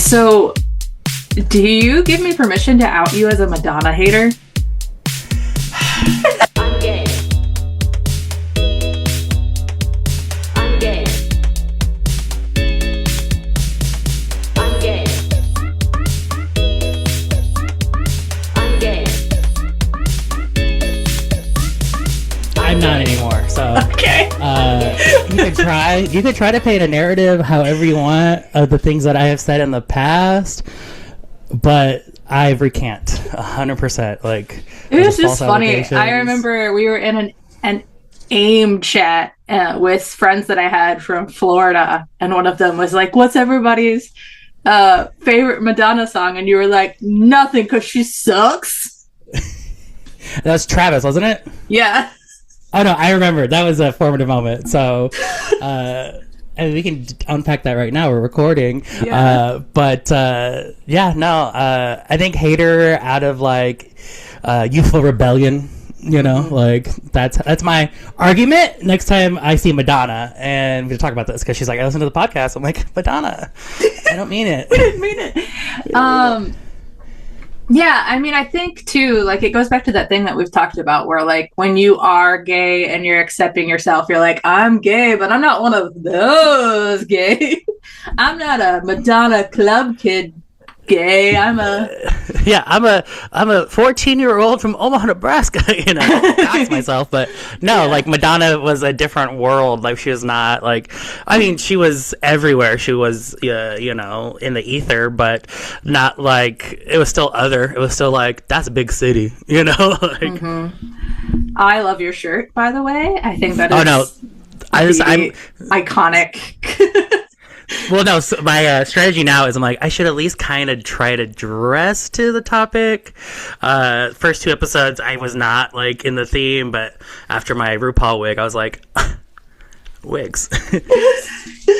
So, do you give me permission to out you as a Madonna hater? I'm gay. I'm gay. I'm gay. I'm gay. I'm not anymore. So Okay. You could try to paint a narrative however you want of the things that I have said in the past, but I recant 100%. Like, It was just funny. I remember we were in an AIM chat with friends that I had from Florida, and one of them was like, "What's everybody's favorite Madonna song?" And you were like, "Nothing, because she sucks." That was Travis, wasn't it? Yeah. Oh no, I remember. That was a formative moment. So, and we can unpack that right now. We're recording. Yeah. I think hater out of like youthful rebellion. You know, like that's my argument. Next time I see Madonna, and we talk about this because she's like, I listen to the podcast. I'm like, Madonna, I don't mean it. We didn't mean it. Yeah, I mean, I think too, like, it goes back to that thing that we've talked about where, like, when you are gay and you're accepting yourself, you're like, I'm gay, but I'm not one of those gay. I'm not a Madonna club kid gay. I'm a 14-year-old from Omaha, Nebraska. You know, dox myself, but no, Yeah. like Madonna was a different world. Like she was not like, I mean, she was everywhere. She was, you know, in the ether, but not like it was still other. It was still like that's a big city, you know. Like, I love your shirt, by the way. I think that is oh no, I'm iconic. well, no. So my strategy now is I'm like I should at least kind of try to dress to the topic. First 2 episodes, I was not like in the theme, but after my RuPaul wig, I was like, wigs.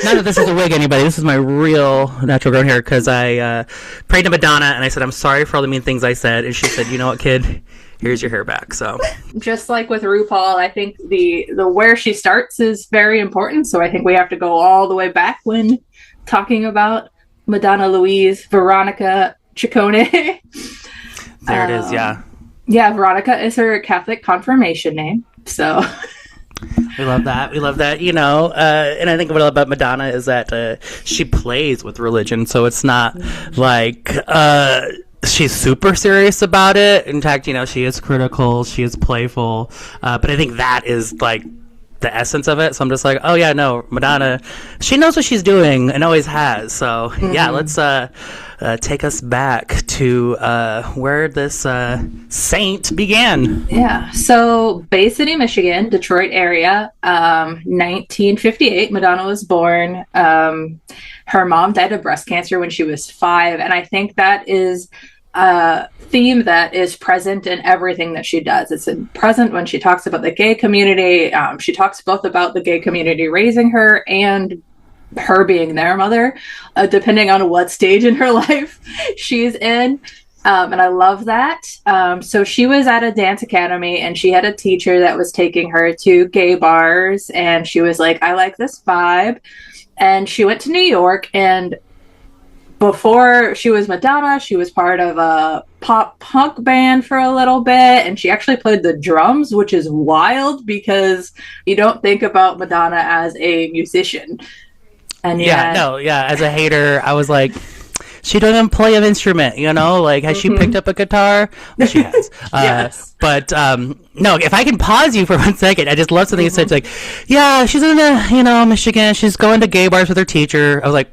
Not that this is a wig, anybody. This is my real natural grown hair because I prayed to Madonna and I said I'm sorry for all the mean things I said, and she said, you know what, kid. Here's your hair back. So Just like with RuPaul, I think the where she starts is very important. So I think we have to go all the way back when talking about Madonna Louise Veronica Ciccone. there it is. Yeah. Yeah, Veronica is her Catholic confirmation name. So We love that. We love that. You know, and I think what I love about Madonna is that she plays with religion. So it's not like she's super serious about it. In fact, you know, she is critical. She is playful. But I think that is like the essence of it. So I'm just like, oh yeah, no, Madonna, she knows what she's doing and always has. So yeah, let's take us back to where this saint began. yeah, so Bay City, Michigan, Detroit area, 1958. Madonna was born. Her mom died of breast cancer when she was 5, and I think that is a theme that is present in everything that she does. It's present when she talks about the gay community. She talks both about the gay community raising her and her being their mother, depending on what stage in her life she's in. And I love that. So she was at a dance academy and she had a teacher that was taking her to gay bars. And she was like, I like this vibe. And she went to New York, and before she was Madonna, she was part of a pop punk band for a little bit, and she actually played the drums, which is wild because you don't think about Madonna as a musician. And Yeah, no, yeah. As a hater, I was like, she doesn't play an instrument, you know? Like, has she picked up a guitar? Well, she has. Yes. But, no, if I can pause you for 1 second, I just love something you said. It's like, yeah, she's in Michigan. She's going to gay bars with her teacher. I was like,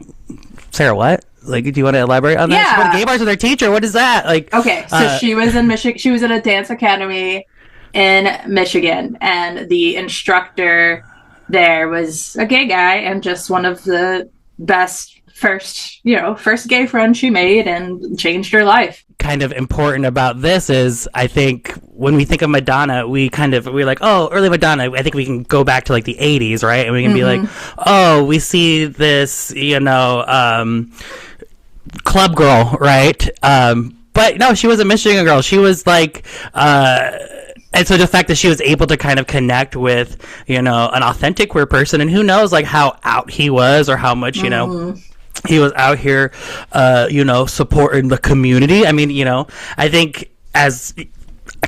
Sarah, what? Like, do you want to elaborate on that? Yeah. She went to gay bars with her teacher. What is that? Like, Okay, so she was in Michigan. She was at a dance academy in Michigan, and the instructor there was a gay guy and just one of the best first gay friends she made and changed her life. kind of important about this is I think when we think of Madonna, we're like, oh, early Madonna, I think we can go back to like the 80s, right? And we can be like, oh, we see this, club girl, right? But no, she was a Michigan girl. She was like, and so the fact that she was able to kind of connect with, an authentic queer person, and who knows like how out he was or how much, he was out here, supporting the community. I mean, I think as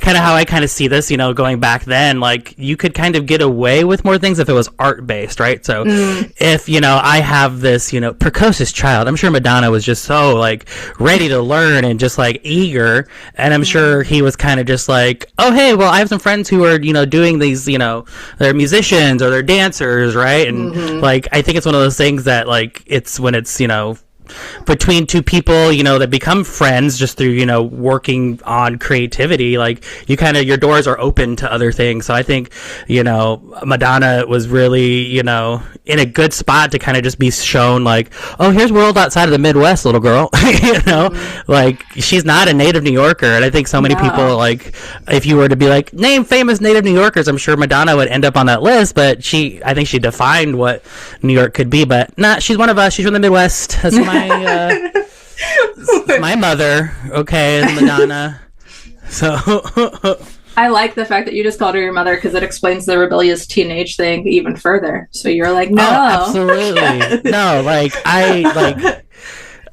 kind of how I kind of see this, going back then, like you could kind of get away with more things if it was art based, right? So if, I have this, precocious child, I'm sure Madonna was just so like ready to learn and just like eager. And I'm sure he was kind of just like, oh, hey, well, I have some friends who are, doing these, they're musicians or they're dancers, right? And like, I think it's one of those things that like, it's when it's, between two people, that become friends just through, working on creativity, like you kind of, your doors are open to other things. So I think, Madonna was really, in a good spot to kind of just be shown like, oh, here's world outside of the Midwest, little girl, like she's not a native New Yorker. And I think so many people, like, if you were to be like, name famous native New Yorkers, I'm sure Madonna would end up on that list, but I think she defined what New York could be, but she's one of us. She's from the Midwest. That's my mother, okay, is Madonna. So I like the fact that you just called her your mother because it explains the rebellious teenage thing even further. So you're like, no, absolutely, no, like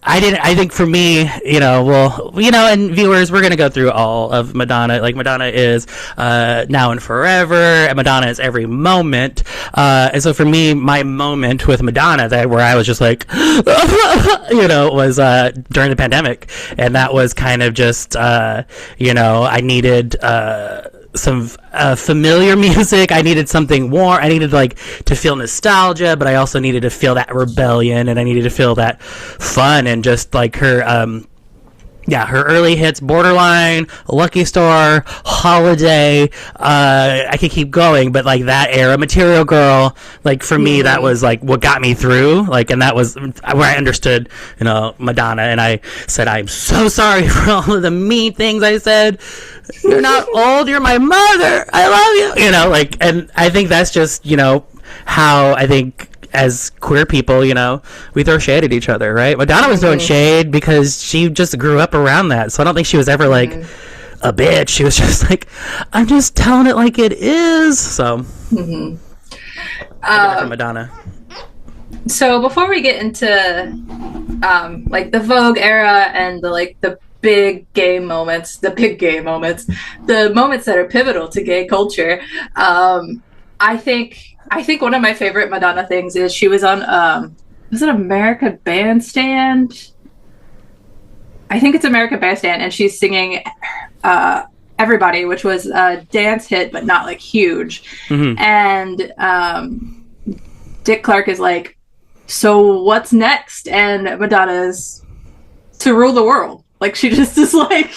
I think for me, and viewers, we're going to go through all of Madonna. Like, Madonna is now and forever, and Madonna is every moment. And so for me, my moment with Madonna, where I was just like, was during the pandemic. And that was kind of just, I needed some familiar music. I needed something warm. I needed like to feel nostalgia, but I also needed to feel that rebellion, and I needed to feel that fun, and just like her her early hits, Borderline, Lucky Star, Holiday, I could keep going, but like that era, Material Girl, like for me, that was like what got me through, like, and that was where I understood, Madonna, and I said, I'm so sorry for all of the mean things I said. You're not old, you're my mother, I love you, like, and I think that's just, how I think as queer people, we throw shade at each other, right? Madonna was throwing shade because she just grew up around that. So I don't think she was ever like a bitch. She was just like, I'm just telling it like it is. So from Madonna. So before we get into like the Vogue era and the big gay moments, the moments that are pivotal to gay culture, I think one of my favorite Madonna things is she was on, was it America Bandstand? I think it's America Bandstand, and she's singing Everybody, which was a dance hit, but not like huge. And Dick Clark is like, so what's next? And Madonna's to rule the world. Like, she just is like,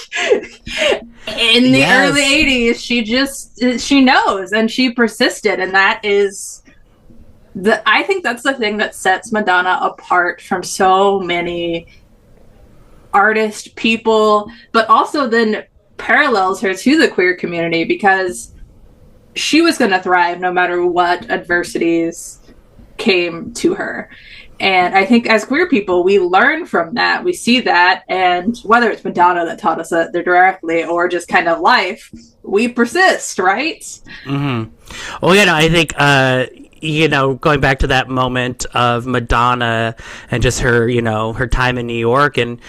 in the early 80s, she knows, and she persisted. And that is I think that's the thing that sets Madonna apart from so many artist people, but also then parallels her to the queer community, because she was going to thrive no matter what adversities came to her. And I think as queer people, we learn from that. We see that. And whether it's Madonna that taught us that directly or just kind of life, we persist, right? Well, I think, going back to that moment of Madonna and just her, her time in New York, and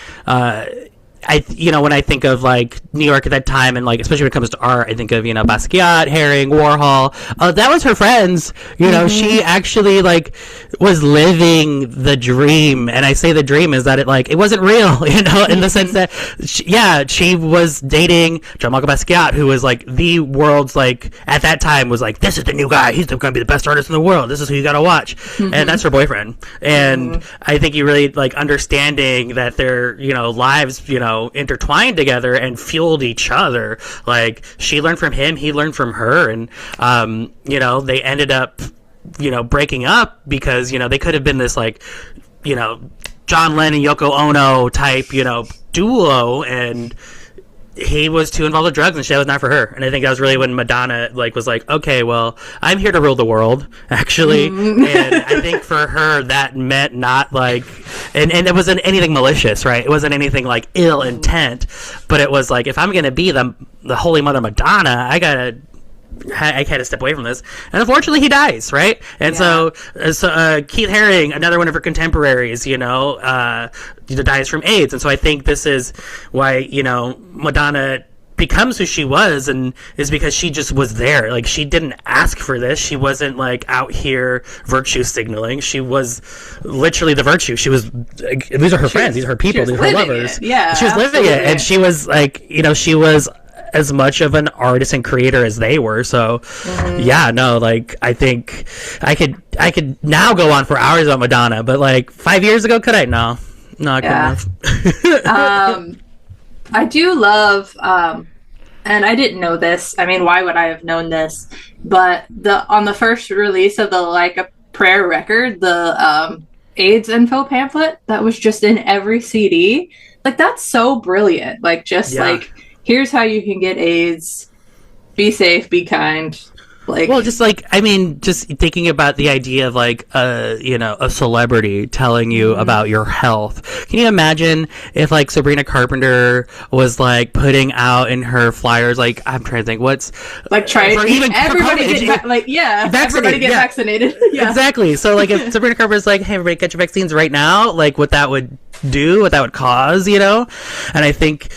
when I think of like New York at that time, and like especially when it comes to art, I think of Basquiat, Haring, Warhol. That was her friends. She actually like was living the dream, and I say the dream is that it wasn't real, in the sense that she was dating Jean-Marc Basquiat, who was like the world's like at that time was like, this is the new guy, he's going to be the best artist in the world, this is who you got to watch, and that's her boyfriend. And I think you really like understanding that their lives intertwined together and fueled each other. Like, she learned from him, he learned from her, and they ended up breaking up because they could have been this like John Lennon, Yoko Ono type duo, and he was too involved with drugs, and shit was not for her. And I think that was really when Madonna was like, okay, well, I'm here to rule the world, actually. And I think for her that meant not like, and it wasn't anything malicious, right? It wasn't anything like ill intent, but it was like, if I'm gonna be the Holy Mother Madonna, I gotta I had to step away from this, and unfortunately, he dies, right? And so Keith Haring, another one of her contemporaries, dies from AIDS, and so I think this is why Madonna becomes who she was, and is because she just was there. Like, she didn't ask for this. She wasn't like out here virtue signaling. She was literally the virtue. She was these are her friends, these are her people, these are her lovers. Yeah, she was living it, and she was like, she was as much of an artist and creator as they were. So I think I could now go on for hours on Madonna, but like 5 years ago, could I? No, I couldn't have. I do love, and I didn't know this. I mean, why would I have known this? But on the first release of the Like a Prayer record, the AIDS info pamphlet that was just in every CD, like, that's so brilliant. Like, just like, here's how you can get AIDS. Be safe, be kind. Like, well, just like, I mean, just thinking about the idea of like, a celebrity telling you about your health. Can you imagine if like Sabrina Carpenter was like putting out in her flyers, like, I'm trying to think, what's like, everybody get vaccinated. Yeah. Exactly. So like, if Sabrina Carpenter's like, hey, everybody, get your vaccines right now, like, what that would do, what that would cause, and I think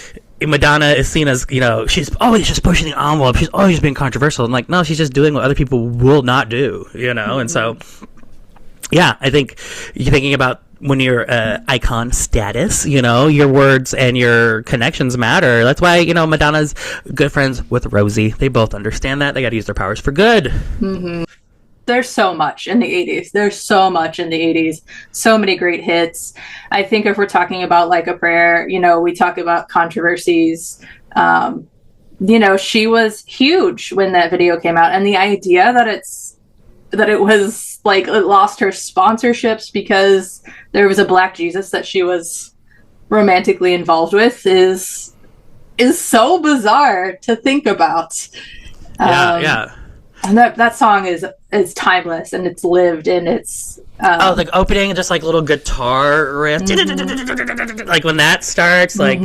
Madonna is seen as, she's always just pushing the envelope. She's always being controversial. And like, no, she's just doing what other people will not do, And so, I think you're thinking about when you're icon status, your words and your connections matter. That's why, Madonna's good friends with Rosie. They both understand that. They got to use their powers for good. Mm-hmm. There's so much in the 80s. There's so much in the 80s. So many great hits. I think if we're talking about Like a Prayer, we talk about controversies. She was huge when that video came out. And the idea that it was like, it lost her sponsorships because there was a Black Jesus that she was romantically involved with is so bizarre to think about. And that song is timeless, and it's lived, and it's like opening, just like little guitar riff, like when that starts, like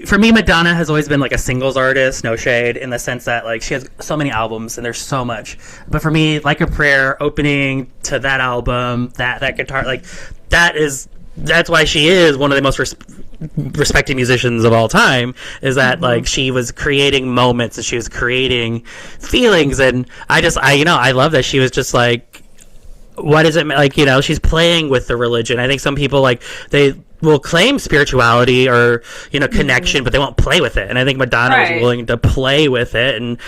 for me, Madonna has always been like a singles artist, no shade, in the sense that like she has so many albums and there's so much. But for me, Like a Prayer, opening to that album, that guitar, like that's why she is one of the most respected musicians of all time, is that like she was creating moments and she was creating feelings, and I love that she was just like, what is it like, she's playing with the religion. I think some people, like, they will claim spirituality or connection, but they won't play with it, and I think Madonna was willing to play with it, and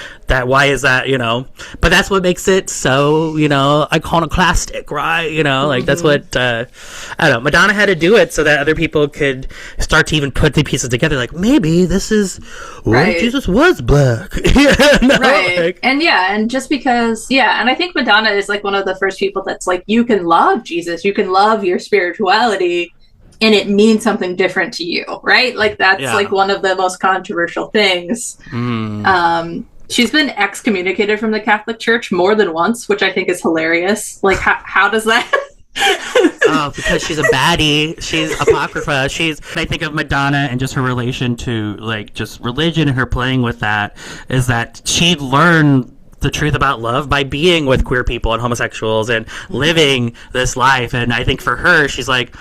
why is that, but that's what makes it so iconoclastic, right? Like, that's what I don't know, Madonna had to do it so that other people could start to even put the pieces together, like, maybe this is why Jesus was black. And just because and I think Madonna is like one of the first people that's like, you can love Jesus, you can love your spirituality, and it means something different to you, right? Like, that's like one of the most controversial things. She's been excommunicated from the Catholic Church more than once, which I think is hilarious. Like, how does that? Because she's a baddie. She's apocrypha. I think of Madonna and just her relation to like just religion and her playing with that, is that she learned the truth about love by being with queer people and homosexuals and living this life. And I think for her, she's like,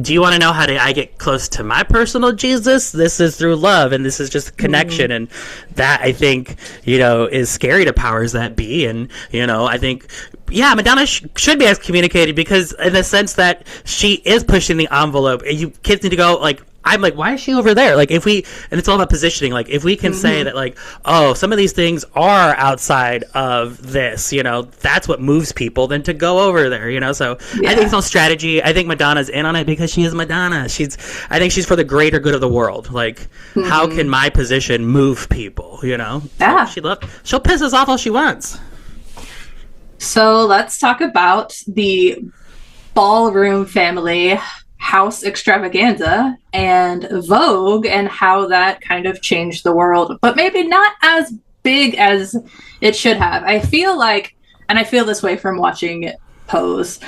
do you want to know how I get close to my personal Jesus? This is through love, and this is just connection. And that, I think, is scary to powers that be. And, I think, Madonna should be excommunicated, because in the sense that she is pushing the envelope, and you kids need to go, like, I'm like, why is she over there? Like, and it's all about positioning. Like, if we can say that, like, some of these things are outside of this, that's what moves people, then to go over there, So I think it's all strategy. I think Madonna's in on it because she is Madonna. I think she's for the greater good of the world. Like, how can my position move people, Yeah. She'll piss us off all she wants. So let's talk about the Ballroom family house extravaganza and Vogue, and how that kind of changed the world, but maybe not as big as it should have. I feel like, and I feel this way from watching Pose,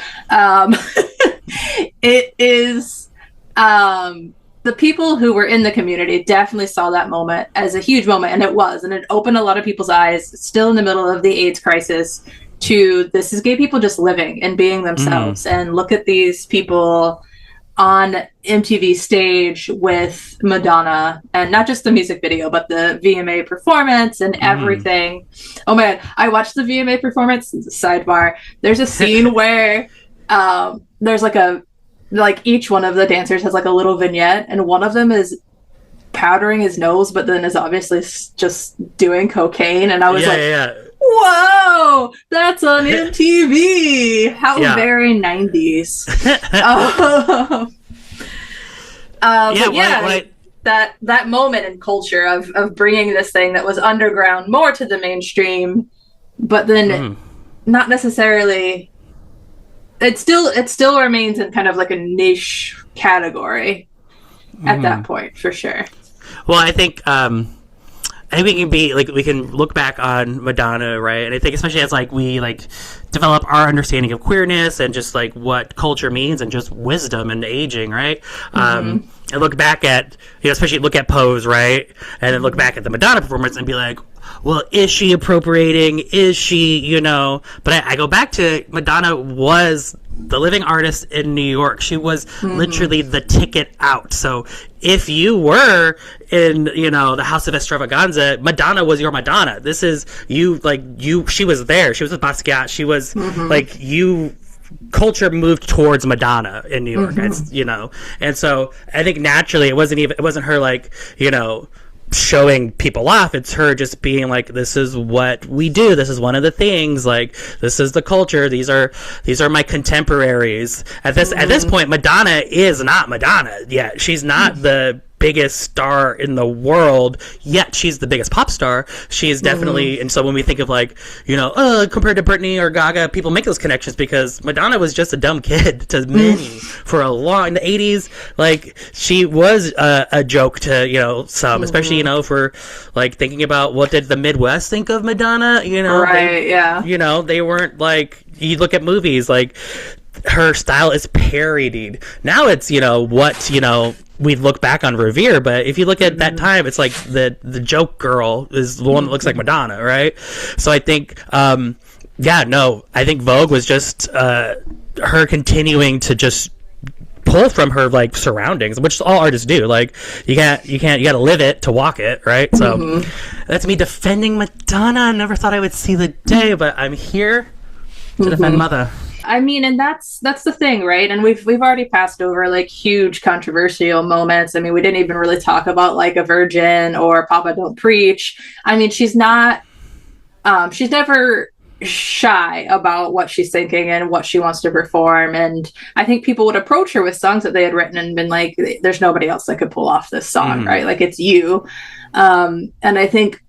it is the the people who were in the community definitely saw that moment as a huge moment, and it opened a lot of people's eyes, still in the middle of the AIDS crisis, to this is gay people just living and being themselves. And look at these people on MTV stage with Madonna, and not just the music video, but the VMA performance and everything. Oh man, I watched the VMA performance. Sidebar. There's a scene where there's like each one of the dancers has like a little vignette, and one of them is powdering his nose, but then is obviously just doing cocaine. And I was whoa, that's on MTV. How very 90s. That moment in culture of bringing this thing that was underground more to the mainstream, but then not necessarily. It still remains in kind of like a niche category at that point, for sure. Well, I think we can look back on Madonna, right? And I think especially as like we like develop our understanding of queerness and just like what culture means and just wisdom and aging, right? And look back at, especially look at Pose, right? And then look back at the Madonna performance and be like, well, is she appropriating? Is she, But I go back to Madonna was the living artist in New York. She was literally the ticket out. So if you were in, the House of Extravaganza, Madonna was your Madonna. This is she was there. She was with Basquiat. She was culture moved towards Madonna in New York, and so I think naturally it wasn't her like, showing people off. It's her just being like, this is what we do, this is one of the things, like this is the culture, these are my contemporaries. At this point, Madonna is not Madonna yet. She's not the biggest star in the world, yet she's the biggest pop star. She is definitely, and so when we think of like, compared to Britney or Gaga, people make those connections because Madonna was just a dumb kid to many for a long, in the 80s, like she was a joke to, some, especially, for like thinking about what did the Midwest think of Madonna, they weren't like, you look at movies, like her style is parodied. Now it's, we look back on Revere, but if you look at that time, it's like the joke girl is the one that looks like Madonna, right? So I think, I think Vogue was just her continuing to just pull from her like surroundings, which all artists do. Like you gotta live it to walk it, right? So that's me defending Madonna. I never thought I would see the day, but I'm here to defend Mother. I mean, and that's the thing, right? And we've already passed over like huge controversial moments. I mean, we didn't even really talk about like A Virgin or Papa Don't Preach. I mean, she's never shy about what she's thinking and what she wants to perform. And I think people would approach her with songs that they had written and been like, there's nobody else that could pull off this song, right? Like it's you. And I think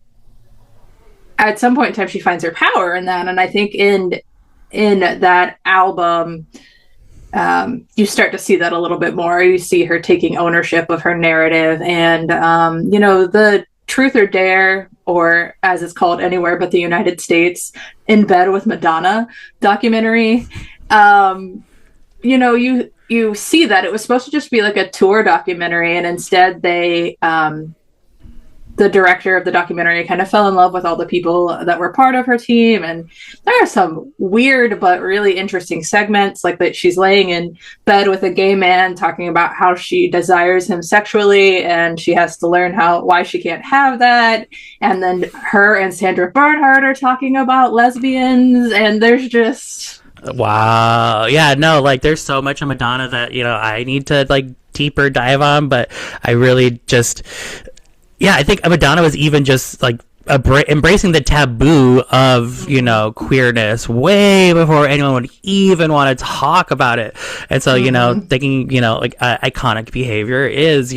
at some point in time, she finds her power in that. And I think in that album, you start to see that a little bit more. You see her taking ownership of her narrative, and the Truth or Dare, or as it's called anywhere but the United States, In Bed with Madonna documentary. You see that it was supposed to just be like a tour documentary, and instead they the director of the documentary kind of fell in love with all the people that were part of her team. And there are some weird but really interesting segments, like that she's laying in bed with a gay man talking about how she desires him sexually and she has to learn why she can't have that. And then her and Sandra Bernhard are talking about lesbians, and there's just... Wow. Yeah, no, like there's so much of Madonna that, I need to like deeper dive on, but I really just... Yeah, I think Madonna was even just like embracing the taboo of, queerness way before anyone would even want to talk about it. And so, thinking, like iconic behavior is,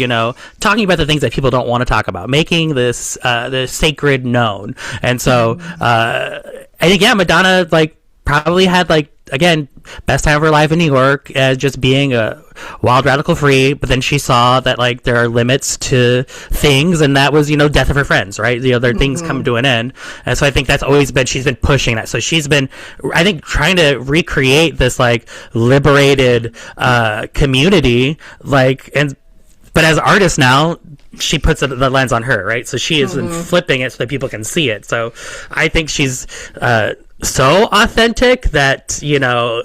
talking about the things that people don't want to talk about, making this the sacred known. And so I think, Madonna like probably had like, again, best time of her life in New York as just being a wild, radical free, but then she saw that like there are limits to things, and that was, death of her friends, right? Their things come to an end. And so I think that's always been, she's been pushing that. So she's been, I think, trying to recreate this like liberated community, like, and but as an artist now, she puts the lens on her, right? So she is flipping it so that people can see it. So I think she's so authentic that, you know,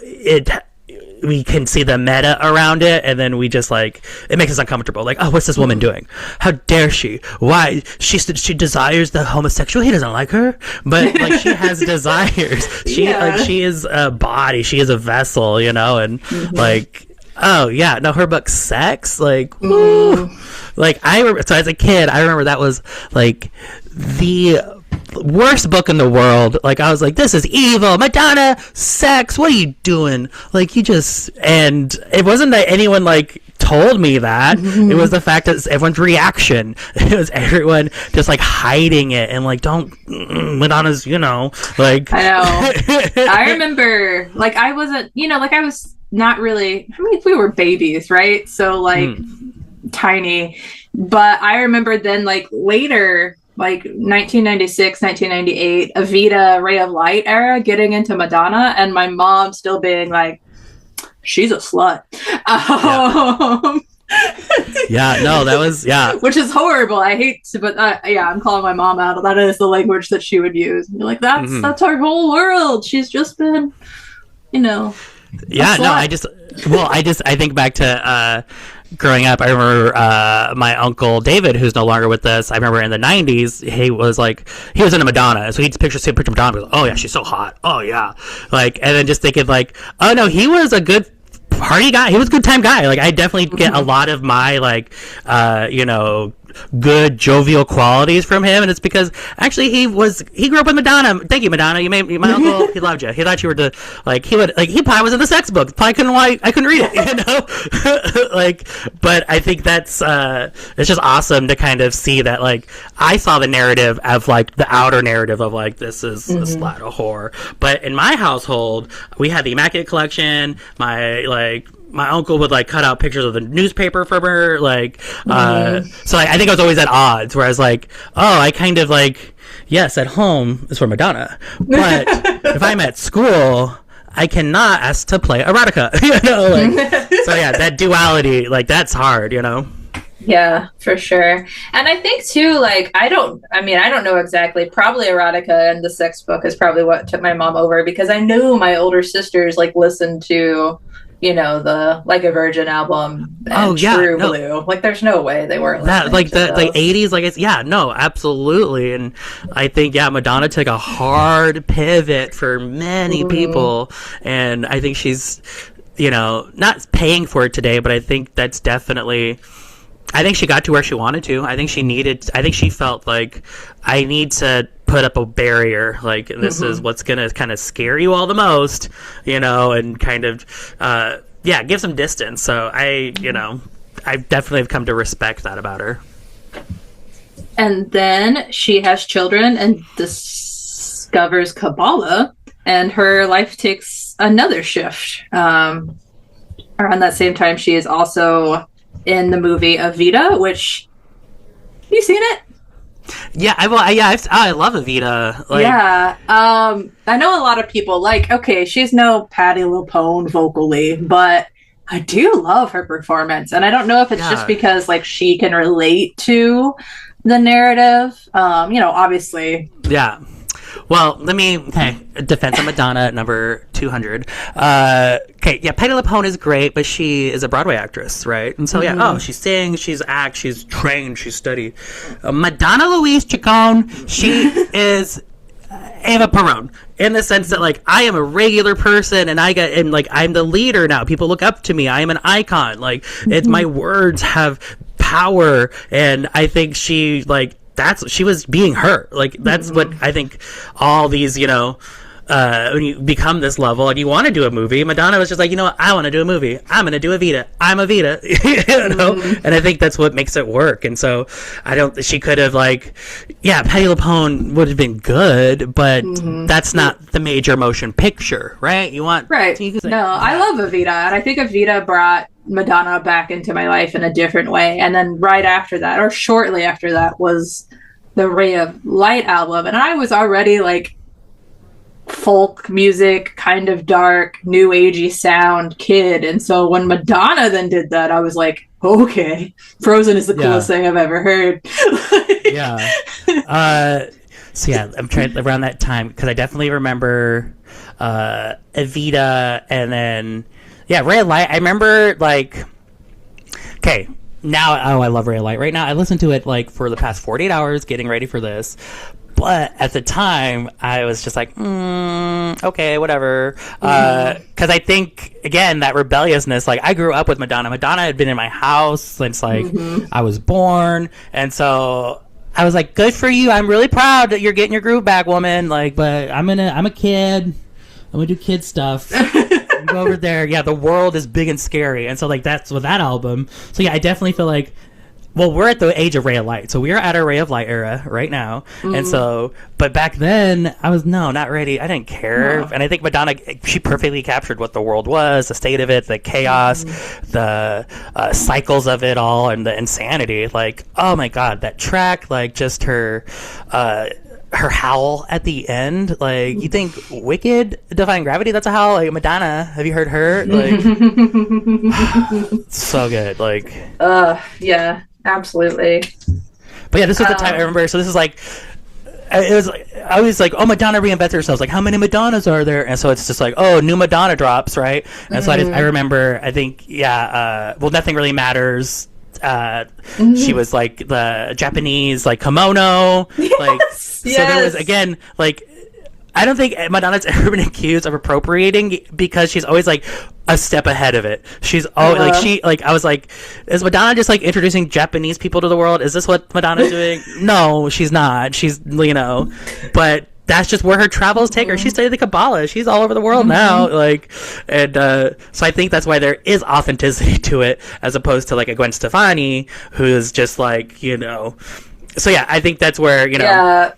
we can see the meta around it, and then we just like, it makes us uncomfortable. Like, oh, what's this woman doing? How dare she? Why? She desires the homosexual. He doesn't like her, but like she has desires. She is a body. She is a vessel, you know, and like, oh yeah, no, her book Sex, like, woo. Like so as a kid, I remember that was like the worst book in the world. Like, I was like, this is evil. Madonna, sex, what are you doing? Like, and it wasn't that anyone like told me that. It was the fact that everyone's reaction. It was everyone just like hiding it and like, don't, Madonna's, you know, like. I know. I remember, like, I wasn't, you know, like, I was not really, I mean, we were babies, right? So like tiny, but I remember then like later, like 1996, 1998, Evita, Ray of Light era, getting into Madonna, and my mom still being like, she's a slut. Yeah, no, that was, yeah. Which is horrible. I hate to, but yeah, I'm calling my mom out. That is the language that she would use. And you're like, that's our whole world. She's just been, you know. Yeah, no, I think back to growing up. I remember my uncle David, who's no longer with us. I remember in the 90s, he was into Madonna. So he'd see a picture of Madonna. Goes, oh yeah, she's so hot. Oh yeah. Like, and then just thinking like, oh no, he was a good party guy. He was a good time guy. Like, I definitely get a lot of my like, you know, good jovial qualities from him, and it's because actually he grew up with Madonna. Thank you, Madonna. You made my uncle. He loved you. He thought you were he probably was in the sex book. Probably I couldn't read it, you know. Like, but I think that's it's just awesome to kind of see that. Like, I saw the narrative of like the outer narrative of like, this is a slut, a whore, but in my household we had the Immaculate Collection. My uncle would like cut out pictures of the newspaper from her, like, so like, I think I was always at odds, where I was like, oh, I kind of like, yes, at home is for Madonna, but if I'm at school, I cannot ask to play erotica, you know, like, so yeah, that duality, like, that's hard, you know. Yeah, for sure. And I think too, like, I don't know exactly. Probably erotica and the sex book is probably what took my mom over, because I knew my older sisters like listened to, you know, the Like a Virgin album and True Blue. Like, there's no way they weren't listening like to the those. like 80s, like, it's, yeah, no, absolutely. And I think, yeah, Madonna took a hard pivot for many people, and I think she's, you know, not paying for it today, but I think that's definitely, I think she got to where she wanted to. I think she felt like, I need to put up a barrier, like, this is what's gonna kind of scare you all the most, you know, and kind of give some distance. So I definitely have come to respect that about her. And then she has children and discovers Kabbalah, and her life takes another shift. Around that same time, she is also in the movie Evita, which, have you seen it? Yeah, I love Evita. Like, yeah, I know a lot of people like, okay, she's no Patti LuPone vocally, but I do love her performance, and I don't know if it's just because like she can relate to the narrative. You know, obviously. Yeah. Well, Defense of Madonna, number 200. Okay, yeah, Patti LuPone is great, but she is a Broadway actress, right? And so, she sings, she's trained, she's studied. Madonna Louise Chacon, she is Eva Perón, in the sense that, like, I am a regular person, and I'm the leader now. People look up to me. I am an icon. Like, it's my words have power, and I think she, like, she was being her. Like, that's what I think all these, you know, when you become this level and you want to do a movie, Madonna was just like, you know what, I want to do a movie. I'm going to do Evita. I'm Evita. You know? And I think that's what makes it work. And so she could have, like, yeah, Patti LuPone would have been good, but that's not the major motion picture, right? You want... Right. I love Evita. And I think Evita brought Madonna back into my life in a different way. And then right after that, or shortly after that, was the Ray of Light album. And I was already like folk music, kind of dark, new agey sound kid. And so when Madonna then did that, I was like, okay, Frozen is the Yeah. coolest thing I've ever heard. Yeah. So yeah, I'm trying around that time because I definitely remember Evita, and then Ray of Light. I remember like, okay, now I love Ray of Light. Right now, I listened to it like for the past 48 hours, getting ready for this. But at the time, I was just like, okay, whatever. Because I think, again, that rebelliousness, like, I grew up with Madonna. Madonna had been in my house since, like, I was born. And so I was like, good for you. I'm really proud that you're getting your groove back, woman. Like, but I'm a kid. I'm gonna do kid stuff. You go over there. Yeah, the world is big and scary. And so, like, that's with that album. So, yeah, I definitely feel like, well, we're at the age of Ray of Light. So we are at our Ray of Light era right now. And so, but back then, I was, not ready. I didn't care. No. And I think Madonna, she perfectly captured what the world was, the state of it, the chaos, the cycles of it all, and the insanity. Like, oh my God, that track, like, just her howl at the end. Like, you think Wicked, Defying Gravity, that's a howl? Like, Madonna, have you heard her? Like, so good. Like, yeah. Absolutely. But yeah, this was the time I remember. So this is like, it was. I was like, oh, Madonna reinvents herself. Like, how many Madonnas are there? And so it's just like, oh, new Madonna drops, right? And so I remember. I think, well, Nothing Really Matters. She was like the Japanese like kimono. Like, so there was again like. I don't think Madonna's ever been accused of appropriating because she's always like a step ahead of it. She's always I was like, is Madonna just like introducing Japanese people to the world? Is this what Madonna's doing? No, she's not. She's, but that's just where her travels take her. She studied the Kabbalah. She's all over the world now. Like, and so I think that's why there is authenticity to it as opposed to like a Gwen Stefani who is just like, So yeah, I think that's where, Yeah.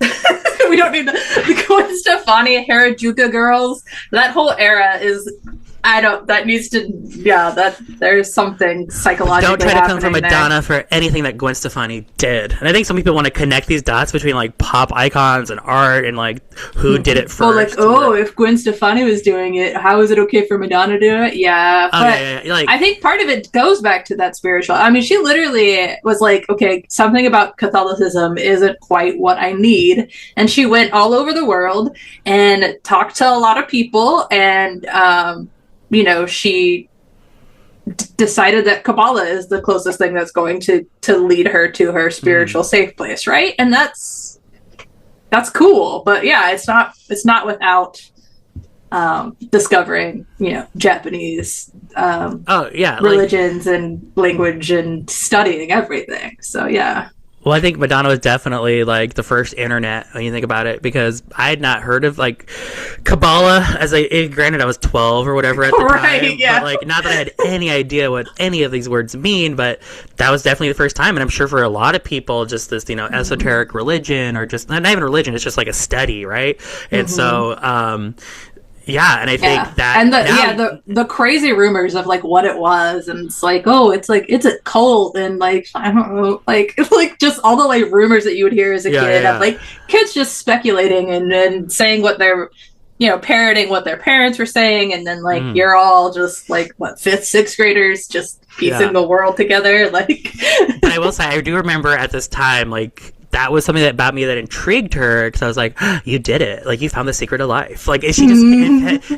We don't need the Gwen Stefani, Harajuku girls. That whole era is, that needs to, there's something psychologically Don't try to come from Madonna there. for anything that Gwen Stefani did. And I think some people want to connect these dots between like pop icons and art and like who did it first. Well, like, if Gwen Stefani was doing it, how is it okay for Madonna to do it? Yeah. But Like, I think part of it goes back to that spiritual. I mean, she literally was like, okay, something about Catholicism isn't quite what I need. And she went all over the world and talked to a lot of people and, she decided that Kabbalah is the closest thing that's going to lead her to her spiritual safe place, right? And that's cool. But yeah, it's not without discovering, Japanese religions and language and studying everything. So yeah. Well, I think Madonna was definitely like the first internet when you think about it, because I had not heard of like Kabbalah granted I was 12 or whatever at the time, but like not that I had any idea what any of these words mean, but that was definitely the first time. And I'm sure for a lot of people, just this, esoteric religion, or just not even religion, it's just like a study, right? And so, yeah, and I think that and the crazy rumors of like what it was, and it's like, oh, it's a cult, and like I don't know, like just all the like rumors that you would hear as a kid of like kids just speculating and saying what they're parroting what their parents were saying, and then like you're all just like what 5th, 6th graders just piecing the world together, like. But I will say, I do remember at this time, like, that was something about me that intrigued her, because I was like, oh, you did it. Like, you found the secret of life. Like, she just,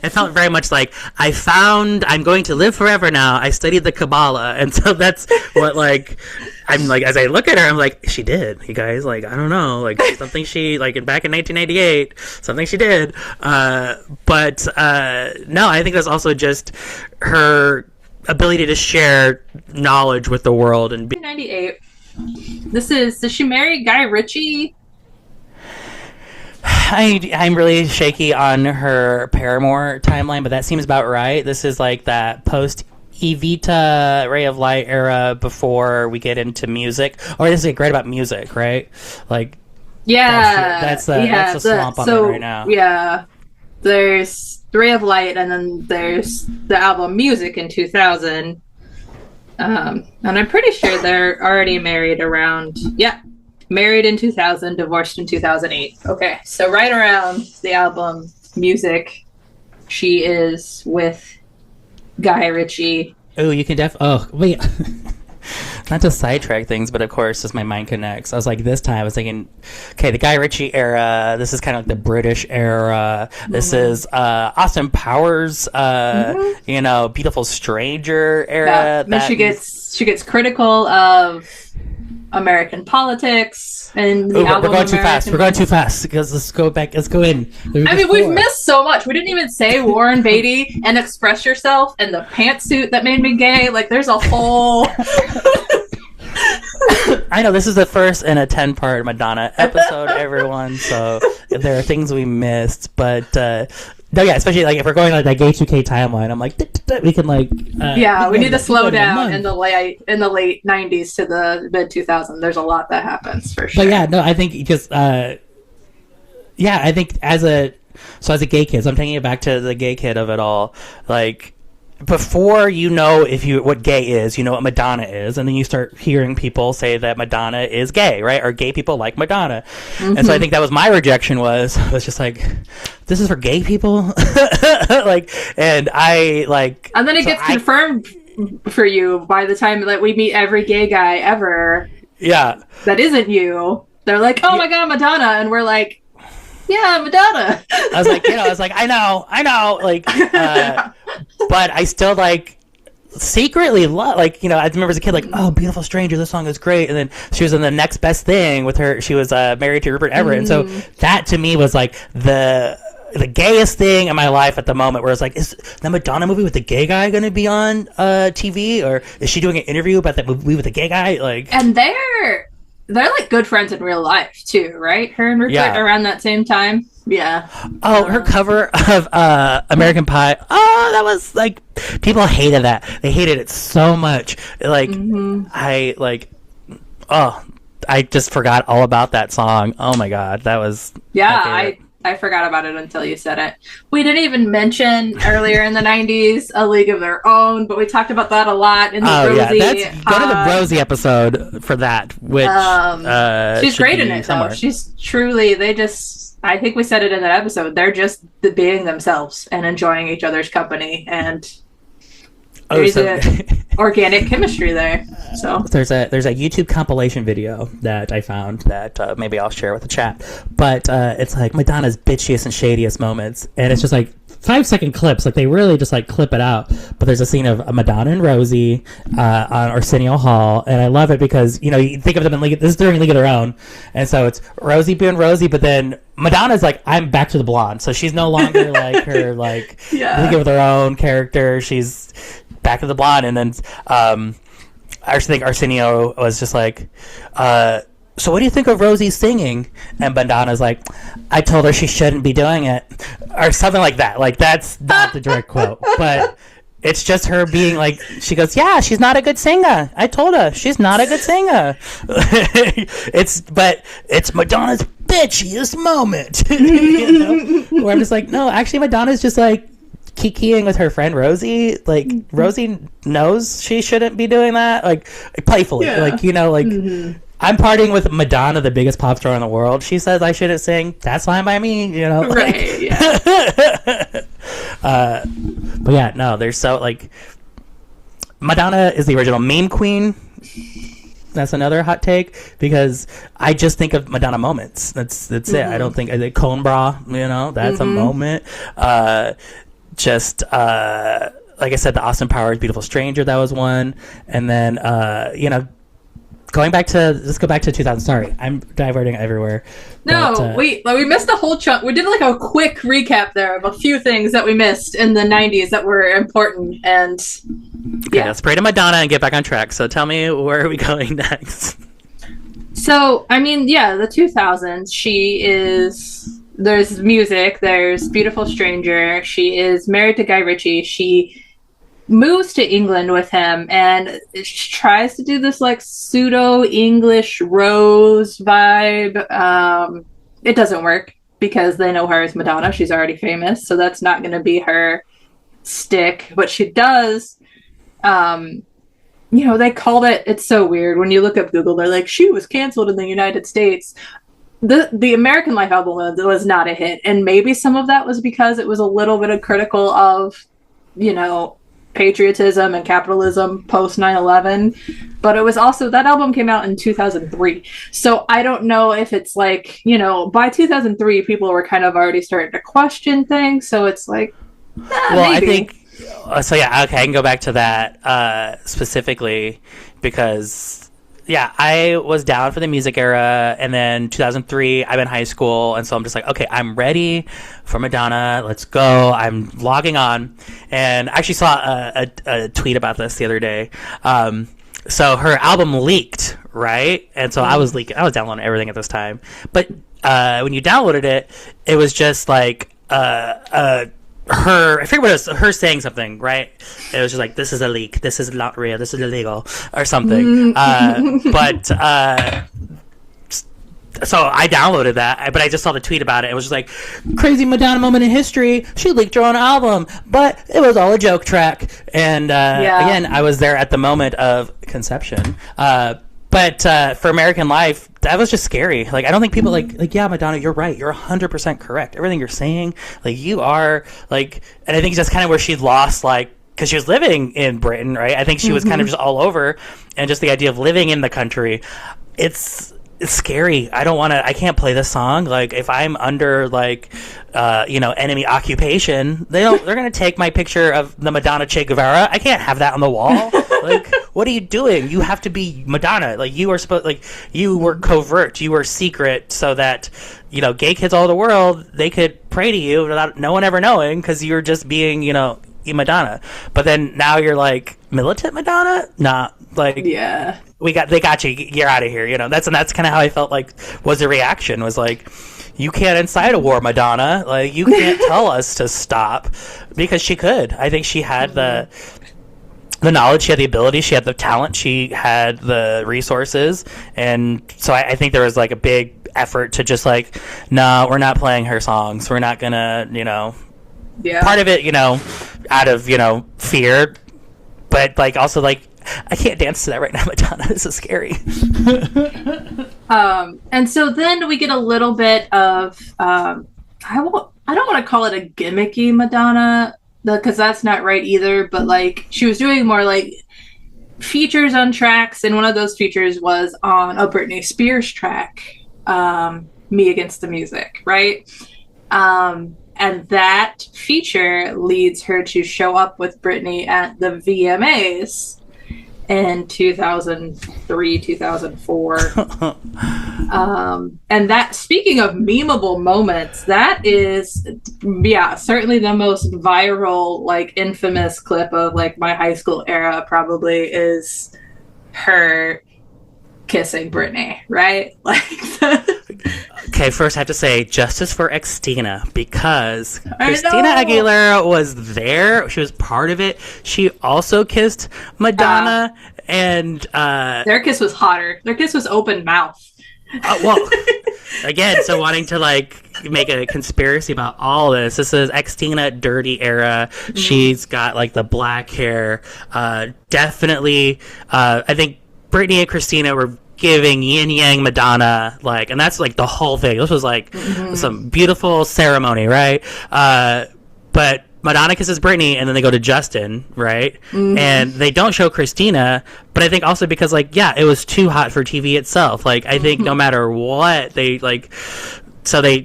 it felt very much like, I'm going to live forever now. I studied the Kabbalah. And so that's what, like, I'm like, as I look at her, I'm like, she did, you guys. Like, I don't know. Like, something she, like, back in 1998, something she did. But no, I think that's also just her ability to share knowledge with the world. And 1998. Does she marry Guy Ritchie? I'm really shaky on her Paramore timeline, but that seems about right. This is like that post Evita Ray of Light era before we get into music. Or this is great about music, right? Like, that's the swamp on it right now. Yeah, there's Ray of Light, and then there's the album Music in 2000. And I'm pretty sure they're already married married in 2000, divorced in 2008. Okay, so right around the album Music, she is with Guy Ritchie. Oh, you can wait. not to sidetrack things, but of course, as my mind connects, I was like, this time I was thinking, okay, the Guy Ritchie era. This is kind of like the British era. This is Austin Powers. You know, Beautiful Stranger era. Yeah. She gets critical of American politics and the album. We're going too fast. We're going too fast because let's go back. Let's go in. I mean, we've missed so much. We didn't even say Warren Beatty and Express Yourself and the pantsuit that made me gay. Like, there's a whole. I know this is the first in a 10-part Madonna episode, everyone. So there are things we missed, but no, yeah, especially like if we're going like that Gay2k timeline, I'm like we can like we need to slow down in the late 90s to the mid 2000s. There's a lot that happens for sure. But yeah, no, I think just I think as a gay kid, so I'm taking it back to the gay kid of it all, like. Before you know what gay is, you know what Madonna is, and then you start hearing people say that Madonna is gay, right? Or gay people like Madonna. And so I think that was my rejection was just like, this is for gay people? like, and I like... And then it gets confirmed for you by the time that we meet every gay guy ever. Yeah. That isn't you. They're like, oh my God, Madonna. And we're like, yeah, Madonna. I was like, I know. Like, but I still like secretly love, like, you know, I remember as a kid, like, oh, Beautiful Stranger, this song is great. And then she was in The Next Best Thing with her. She was married to Rupert Everett. And so that to me was like the gayest thing in my life at the moment, where it's like, is the Madonna movie with the gay guy going to be on TV? Or is she doing an interview about that movie with the gay guy? Like, and they're like good friends in real life too, right? Her and Rupert around that same time. Yeah. Oh, her cover of American Pie. Oh, that was like, people hated that. They hated it so much. Like, I just forgot all about that song. Oh my God, that was I forgot about it until you said it. We didn't even mention earlier in the 90s A League of Their Own, but we talked about that a lot in the Rosie. Go to the Rosie episode for that, which she's great in it, though. She's truly, I think we said it in that episode, they're just being themselves and enjoying each other's company, and there's organic chemistry there. So there's a YouTube compilation video that I found that maybe I'll share with the chat, but it's like Madonna's bitchiest and shadiest moments, and it's just like 5-second clips, like they really just like clip it out. But there's a scene of Madonna and Rosie on Arsenio Hall, and I love it because, you know, you think of them in this is during League of Their Own, and so it's Rosie being Rosie, but then Madonna's like, I'm back to the blonde, so she's no longer like her like League of Their Own character. She's back to the blonde, and then I think Arsenio was just like, so what do you think of Rosie singing? And Madonna's like, I told her she shouldn't be doing it, or something like that. Like, that's not the direct quote, but it's just her being like, she goes, yeah, she's not a good singer. I told her she's not a good singer. It's Madonna's bitchiest moment. You know? Where I'm just like, no, actually Madonna's just like kikiing with her friend Rosie. Like, Rosie knows she shouldn't be doing that, like playfully. Like, you know, like, I'm partying with Madonna, the biggest pop star in the world. She says I shouldn't sing. That's fine by me, you know. Like, right? Yeah. But yeah, no, there's so like, Madonna is the original meme queen. That's another hot take, because I just think of Madonna moments. That's it. I don't think the cone bra. You know, that's a moment. Like I said, the Austin Powers Beautiful Stranger, that was one, and then you know. Let's go back to 2000. Sorry, I'm diverting everywhere. No, but, we missed a whole chunk. We did like a quick recap there of a few things that we missed in the 90s that were important. And okay, let's pray to Madonna and get back on track. So tell me, where are we going next? So, I mean, the 2000s, there's music, there's Beautiful Stranger. She is married to Guy Ritchie. She moves to England with him and tries to do this like pseudo English Rose vibe. It doesn't work because they know her as Madonna. She's already famous, so that's not going to be her stick. But she does, you know, they called it, it's so weird. When you look up Google, they're like, she was canceled in the United States. The American Life album was not a hit. And maybe some of that was because it was a little bit of critical of, you know, patriotism and capitalism post 9/11. But it was also, that album came out in 2003. So I don't know if it's like, by 2003 people were kind of already starting to question things, so it's like, well, maybe. I think so. Yeah, okay, I can go back to that specifically because yeah, I was down for the music era, and then 2003, I'm in high school, and so I'm just like, okay, I'm ready for Madonna. Let's go. I'm logging on, and I actually saw a tweet about this the other day. So her album leaked, right? And so I was downloading everything at this time, but when you downloaded it, it was just like I forget what it was, her saying something, right? It was just like, this is a leak, this is not real, this is illegal, or something. So I downloaded that, but I just saw the tweet about it. It was just like, crazy Madonna moment in history. She leaked her own album, but it was all a joke track. And again, I was there at the moment of conception. But for American Life, that was just scary. Like, I don't think people yeah, Madonna, you're right. You're 100% correct. Everything you're saying, like, you are, like, and I think that's kind of where she lost, like, because she was living in Britain, right? I think she was kind of just all over, and just the idea of living in the country, it's scary. I can't play this song. Like, if I'm under, like, enemy occupation, they're going to take my picture of the Madonna Che Guevara. I can't have that on the wall. Like, what are you doing? You have to be Madonna. Like, you were covert, you were secret, so that, gay kids all over the world, they could pray to you without no one ever knowing, because you're just being, Madonna. But then now you're like, militant Madonna? Nah, like, Yeah. they got you. You're out of here. That's kind of how I felt like was the reaction, was like, you can't incite a war, Madonna. Like, you can't tell us to stop, because she could. I think she had the knowledge, she had the ability, she had the talent, she had the resources, and so I think there was like a big effort to just like, no, we're not playing her songs. We're not gonna, Yeah. part of it, out of fear, but like also like, I can't dance to that right now, Madonna. This is scary. And so then we get a little bit of I don't want to call it a gimmicky Madonna, because that's not right either, but like, she was doing more like features on tracks, and one of those features was on a Britney Spears track, Me Against the Music, right? And that feature leads her to show up with Britney at the VMAs in 2003, 2004. And that, speaking of memeable moments, that is, certainly the most viral, like, infamous clip of, like, my high school era probably is her kissing Britney, right? Like, okay, first I have to say justice for Xtina, because Christina Aguilera was there. She was part of it. She also kissed Madonna, and their kiss was hotter. Their kiss was open mouth. Well, again, so wanting to like make a conspiracy about all this. This is Xtina dirty era. Mm-hmm. She's got like the black hair. Definitely, I think Britney and Christina were giving yin yang Madonna, like, and that's like the whole thing. This was like some beautiful ceremony, right? But Madonna kisses Britney, and then they go to Justin, right? Mm-hmm. And they don't show Christina, but I think also because, like, yeah, it was too hot for TV itself. Like, I think no matter what, they, like, so they,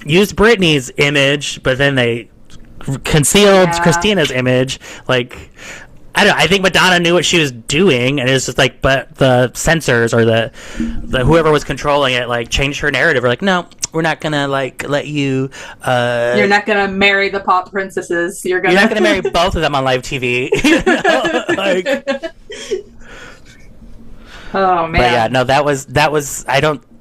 used Britney's image, but then they concealed Christina's image. Like, I don't know, I think Madonna knew what she was doing, and it was just like, but the censors or the whoever was controlling it, like, changed her narrative. We're like, no, we're not gonna like let you. You're not gonna marry the pop princesses. You're not gonna marry both of them on live TV. Like, oh man. But yeah, no, that was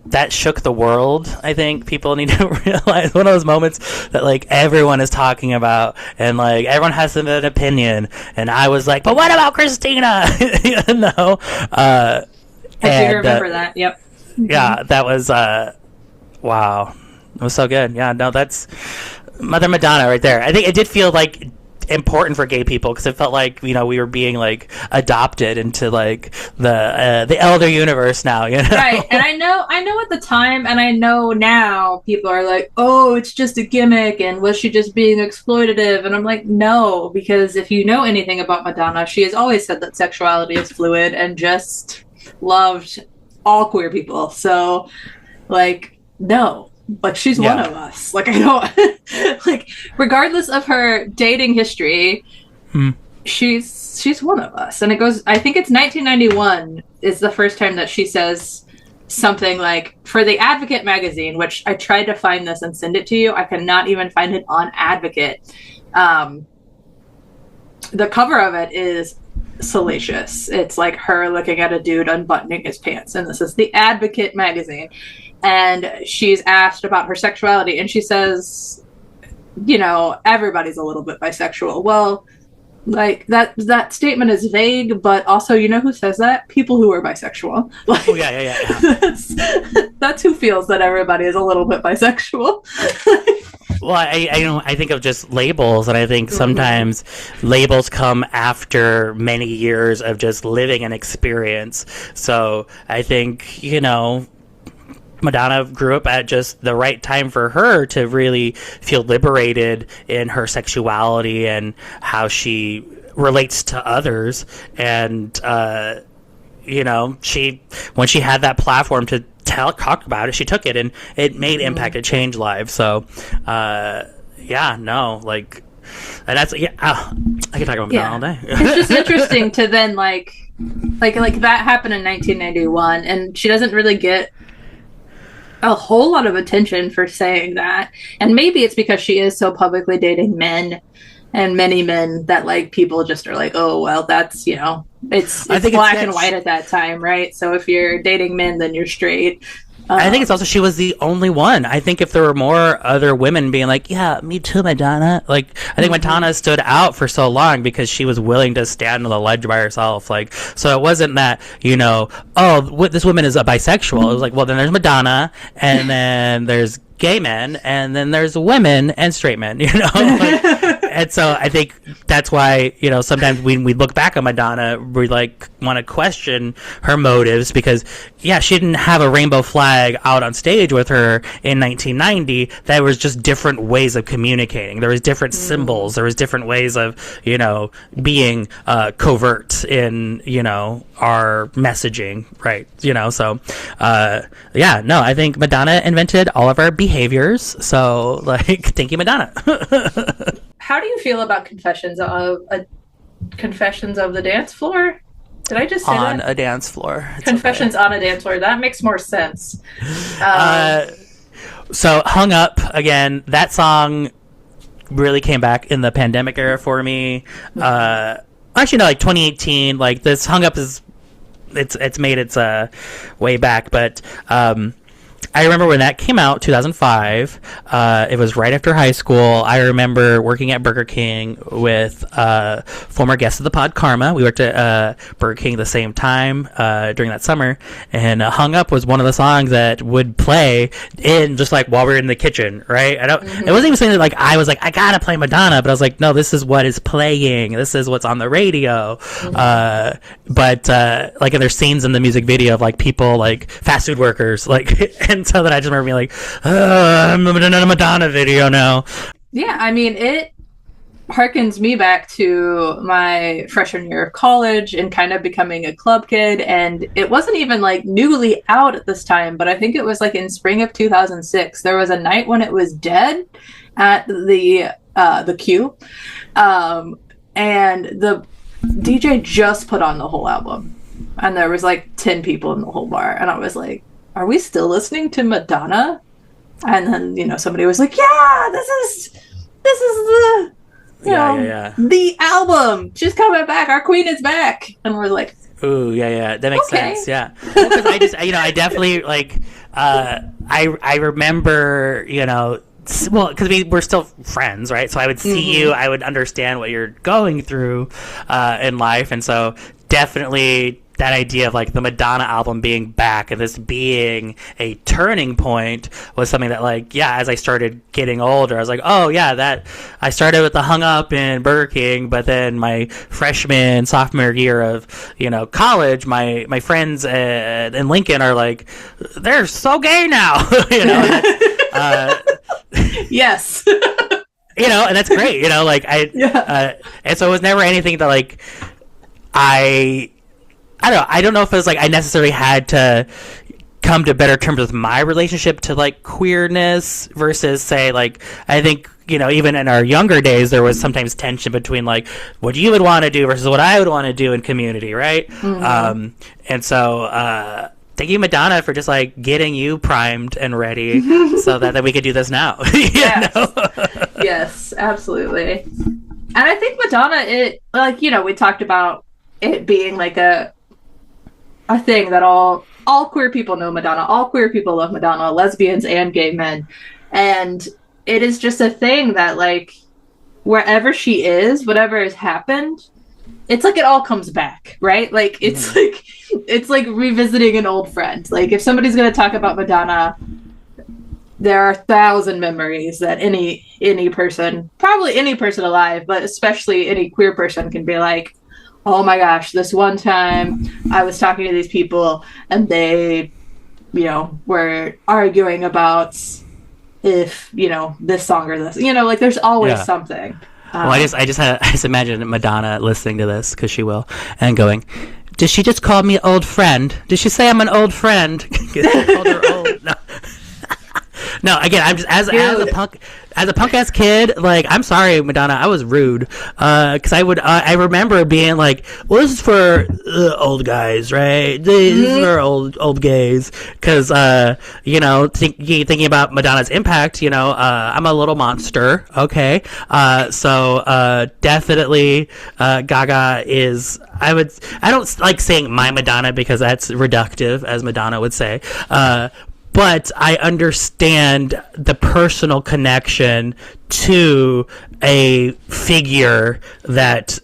that shook the world. I think people need to realize, one of those moments that like everyone is talking about, and like everyone has an opinion, and I was like, but what about Christina? I do remember that. Yep. Yeah, that was wow, it was so good. Yeah, no, that's Mother Madonna right there. I think it did feel like important for gay people because it felt like, you know, we were being like adopted into like the elder universe now, you know? Right. And I know at the time, and I know now, people are like, oh, it's just a gimmick, and was she just being exploitative? And I'm like, no, because if you know anything about Madonna, she has always said that sexuality is fluid and just loved all queer people. So, like, no, like, she's one of us. Like, I don't, like, regardless of her dating history, she's one of us. And it goes, I think it's 1991 is the first time that she says something like, for the Advocate magazine, which I tried to find this and send it to you. I cannot even find it on Advocate. The cover of it is salacious. It's like her looking at a dude unbuttoning his pants, and this is the Advocate magazine. And she's asked about her sexuality, and she says, you know, everybody's a little bit bisexual. Well, like, that statement is vague, but also, you know who says that? People who are bisexual. Like, Oh, yeah. that's who feels that everybody is a little bit bisexual. Well, I think of just labels, and I think sometimes labels come after many years of just living an experience. So I think, you know, Madonna grew up at just the right time for her to really feel liberated in her sexuality and how she relates to others. And, you know, when she had that platform to talk about it, she took it, and it made impact. It changed lives. So, yeah, no, like, and that's, yeah, I could talk about Madonna all day. It's just interesting to then, like that happened in 1991, and she doesn't really get a whole lot of attention for saying that. And maybe it's because she is so publicly dating men, and many men, that like people just are like, oh, well, that's, you know, it's black and white at that time, right? So if you're dating men, then you're straight. I think it's also she was the only one. I think if there were more other women being like, yeah, me too, Madonna. Like, I think Madonna stood out for so long because she was willing to stand on the ledge by herself. Like, so it wasn't that, you know, oh, this woman is a bisexual. It was like, well, then there's Madonna, and then there's gay men, and then there's women and straight men, you know? Like, and so I think that's why, you know, sometimes when we look back on Madonna, we like want to question her motives because, yeah, she didn't have a rainbow flag out on stage with her in 1990. There was just different ways of communicating. There was different symbols. There was different ways of, you know, being covert in, you know, our messaging, right? You know, so, yeah, no, I think Madonna invented all of our behaviors. So, like, thank you, Madonna. How do you feel about Confessions of the Dance Floor? Did I just say on that? a dance floor? It's Confessions okay. on a Dance Floor. That makes more sense. So Hung Up, again, that song really came back in the pandemic era for me. Actually, no, like 2018. Like, this Hung Up is it's made its way back, but I remember when that came out, 2005. It was right after high school. I remember working at Burger King with former guest of the pod, Karma. We worked at Burger King the same time during that summer, and Hung Up was one of the songs that would play in just like while we were in the kitchen, right? It wasn't even saying that like I was like, I gotta play Madonna, but I was like, no, this is what is playing. This is what's on the radio. But like, and there's scenes in the music video of like people like fast food workers, like. And so that I just remember being like, I'm in a Madonna video now. Yeah, I mean, it harkens me back to my freshman year of college and kind of becoming a club kid. And it wasn't even like newly out at this time, but I think it was like in spring of 2006. There was a night when it was dead at the Q. And the DJ just put on the whole album. And there was like 10 people in the whole bar. And I was like, are we still listening to Madonna? And then, you know, somebody was like, yeah, this is the, you know, the album. She's coming back. Our queen is back. And we're like, ooh, yeah. That makes sense. Yeah. Well, 'cause I just, you know, I definitely like, I remember, you know, well, because we're still friends, right? So I would see you, I would understand what you're going through in life. And so definitely that idea of like the Madonna album being back and this being a turning point was something that like, yeah, as I started getting older, I was like, oh yeah, that I started with the Hung Up in Burger King, but then my freshman, sophomore year of, you know, college, my friends in Lincoln are like, they're so gay now, you know. Yes. You know, and that's great, you know, like and so it was never anything that like I don't know if it was like I necessarily had to come to better terms with my relationship to like queerness versus say like I think, you know, even in our younger days there was sometimes tension between like what you would want to do versus what I would want to do in community, right? And so thank you, Madonna, for just like getting you primed and ready so that we could do this now. Yes. Yes, absolutely. And I think Madonna, it like, you know, we talked about it being like a thing that all queer people know Madonna, all queer people love Madonna, lesbians and gay men. And it is just a thing that like wherever she is, whatever has happened, it's like it all comes back, right? Like it's like revisiting an old friend. Like if somebody's going to talk about Madonna, there are 1,000 memories that any person, probably any person alive, but especially any queer person can be like, oh my gosh, this one time I was talking to these people and they, you know, were arguing about if, you know, this song or this, you know, like there's always something. Well, I just imagine Madonna listening to this, because she will, and going, did she just call me an old friend? Did she say I'm an old friend? Called her old. No. No, again, I'm just as a punk ass kid. Like, I'm sorry, Madonna, I was rude. Because I remember being like, well, this is for old guys, right? This is for old gays. Because you know, thinking about Madonna's impact, you know, I'm a little monster. Okay, so definitely, Gaga is. I don't like saying my Madonna because that's reductive, as Madonna would say. But I understand the personal connection to a figure that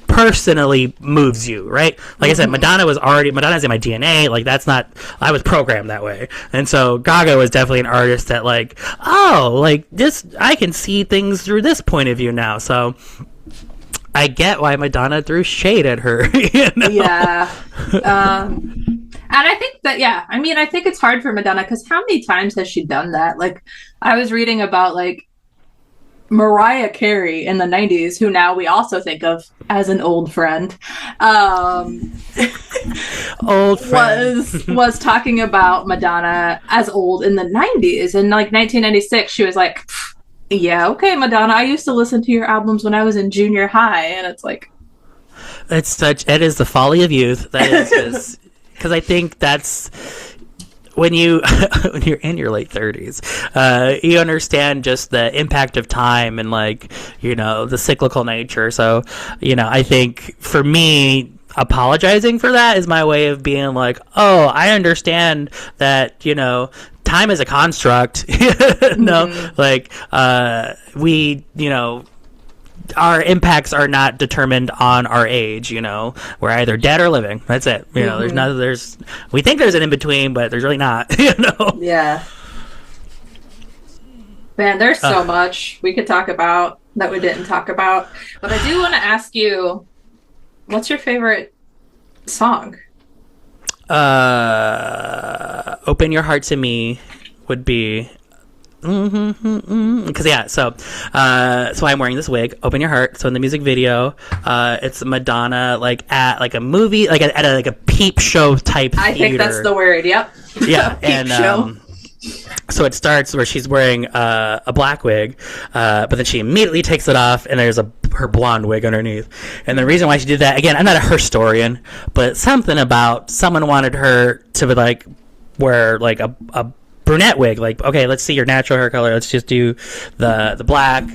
personally moves you, right? Like I said, Madonna's in my DNA. Like that's not, I was programmed that way. And so Gaga was definitely an artist that like, oh, like this, I can see things through this point of view now. So I get why Madonna threw shade at her. You know? Yeah. And I think that, yeah, I mean, I think it's hard for Madonna because how many times has she done that? Like, I was reading about, like, Mariah Carey in the 90s, who now we also think of as an old friend, old friend. was talking about Madonna as old in the 90s. And, like, 1996, she was like, yeah, okay, Madonna, I used to listen to your albums when I was in junior high. And it's like... It is the folly of youth. That is just... Because I think that's when you're in your late 30s, you understand just the impact of time and like, you know, the cyclical nature. So, you know, I think for me, apologizing for that is my way of being like, oh, I understand that, you know, time is a construct. No, like we, you know, our impacts are not determined on our age, you know. We're either dead or living. That's it. You know, we think there's an in-between, but there's really not, you know. Yeah. Man, there's so much we could talk about that we didn't talk about. But I do want to ask you, what's your favorite song? Open Your Heart to Me would be... Because yeah, so I'm wearing this wig. Open Your Heart. So in the music video, it's Madonna like at like a movie, like at a peep show type theater. I think that's the word. Yep. Yeah, peep and show. So it starts where she's wearing a black wig, but then she immediately takes it off, and there's her blonde wig underneath. And the reason why she did that, again, I'm not a historian, but something about someone wanted her to like wear like a brunette wig, like, okay, let's see your natural hair color, let's just do the black.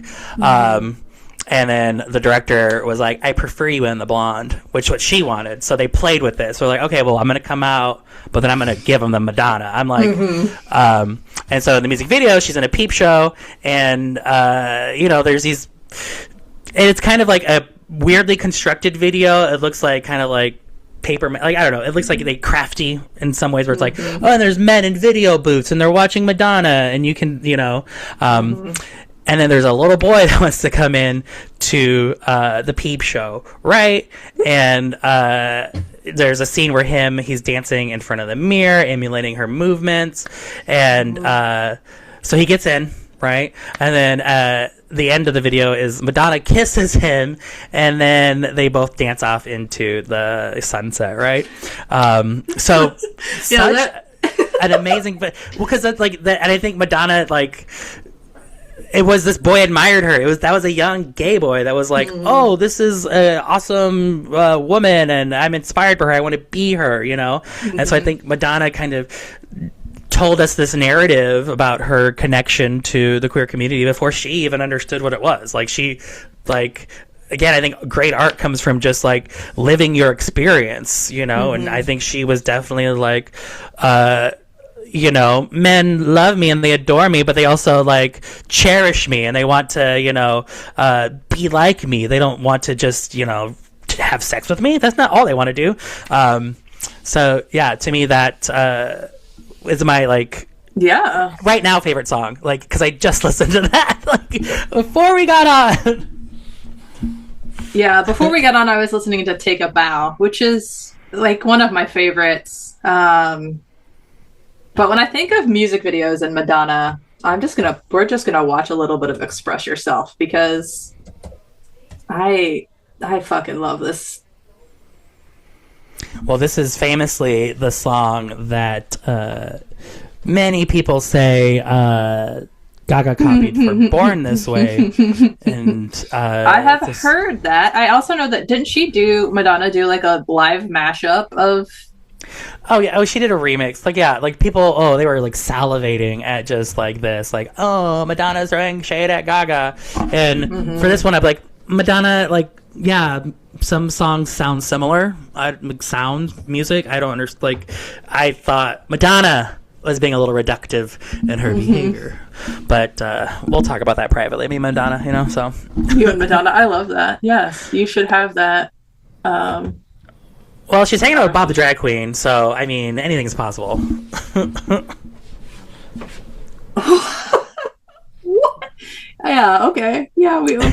And then the director was like, I prefer you in the blonde, which is what she wanted. So they played with it. So like, okay, well, I'm gonna come out, but then I'm gonna give them the Madonna. I'm like, and so in the music video, she's in a peep show, and you know, there's these, and it's kind of like a weirdly constructed video. It looks like kind of like paper, like, I don't know, it looks like they crafty in some ways, where it's like, oh, and there's men in video booths and they're watching Madonna, and you can, and then there's a little boy that wants to come in to the peep show, right? And there's a scene where he's dancing in front of the mirror, emulating her movements, and so he gets in, right? And then the end of the video is Madonna kisses him, and then they both dance off into the sunset, right? So an amazing, because that's like that, and I think Madonna, like, it was this boy admired her. That was a young gay boy that was like, oh, this is an awesome woman, and I'm inspired by her. I want to be her, And so I think Madonna kind of told us this narrative about her connection to the queer community before she even understood what it was. Again, I think great art comes from just like living your experience, and I think she was definitely like, men love me and they adore me, but they also like cherish me and they want to, be like me. They don't want to just, have sex with me. That's not all they want to do. So yeah, to me that is my right now favorite song, because I just listened to that before we got on. Yeah, before we got on, I was listening to Take a Bow, which is like one of my favorites. But when I think of music videos and Madonna, we're just gonna watch a little bit of Express Yourself, because I fucking love this. Well, this is famously the song that many people say Gaga copied for Born This Way. And I have heard that. I also know that, didn't Madonna do like a live mashup of... Oh, yeah. Oh, she did a remix. People, they were like salivating at just like this. Like, oh, Madonna's throwing shade at Gaga. And for this one, I'm like, Madonna, yeah, some songs sound similar. Music. I don't understand. I thought Madonna was being a little reductive in her behavior. But we'll talk about that privately. Me and Madonna, so. You and Madonna, I love that. Yes, you should have that. Well, she's hanging out with Bob the Drag Queen, so, I mean, anything's possible. What? Yeah, okay. Yeah, we can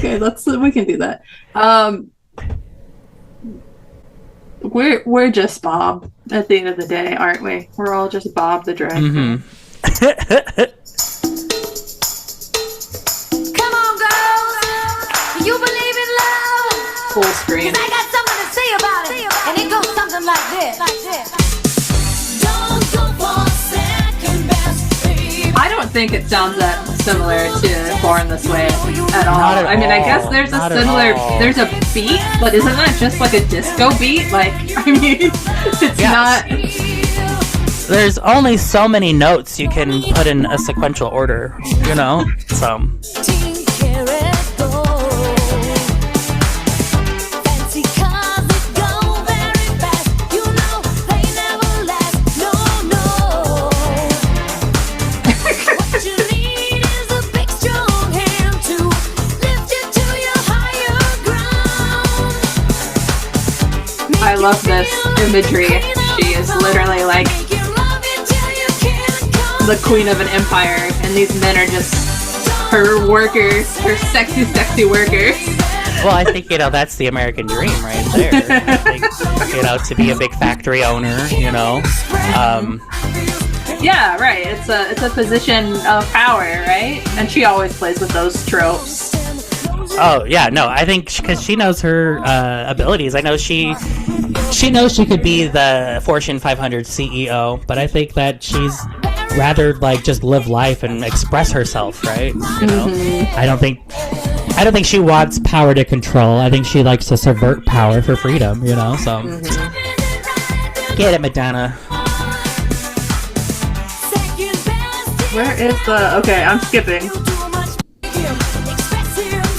do that. We're just Bob at the end of the day, aren't we? We're all just Bob the Drag Queen. Come on, girls. You believe in love? Full screen. 'Cause I got something to say about it. And it goes something like this. Don't go for second best, baby. I don't think it sounds that similar to Born This Way at all. Not at I mean, I all. guess there's Not a at similar, all. there's a beat, but isn't that just like a disco beat? It's not... There's only so many notes you can put in a sequential order, So... I love this imagery. She is literally like the queen of an empire, and these men are just her workers, her sexy, sexy workers. Well, I think, that's the American dream right there. I think, to be a big factory owner, Yeah, right. It's a position of power, right? And she always plays with those tropes. Oh, yeah, no, I think because she knows her abilities. I know she knows she could be the Fortune 500 CEO, but I think that she's rather just live life and express herself, right? I don't think she wants power to control. I think she likes to subvert power for freedom, so. Get it, Madonna. Where is the... Okay, I'm skipping.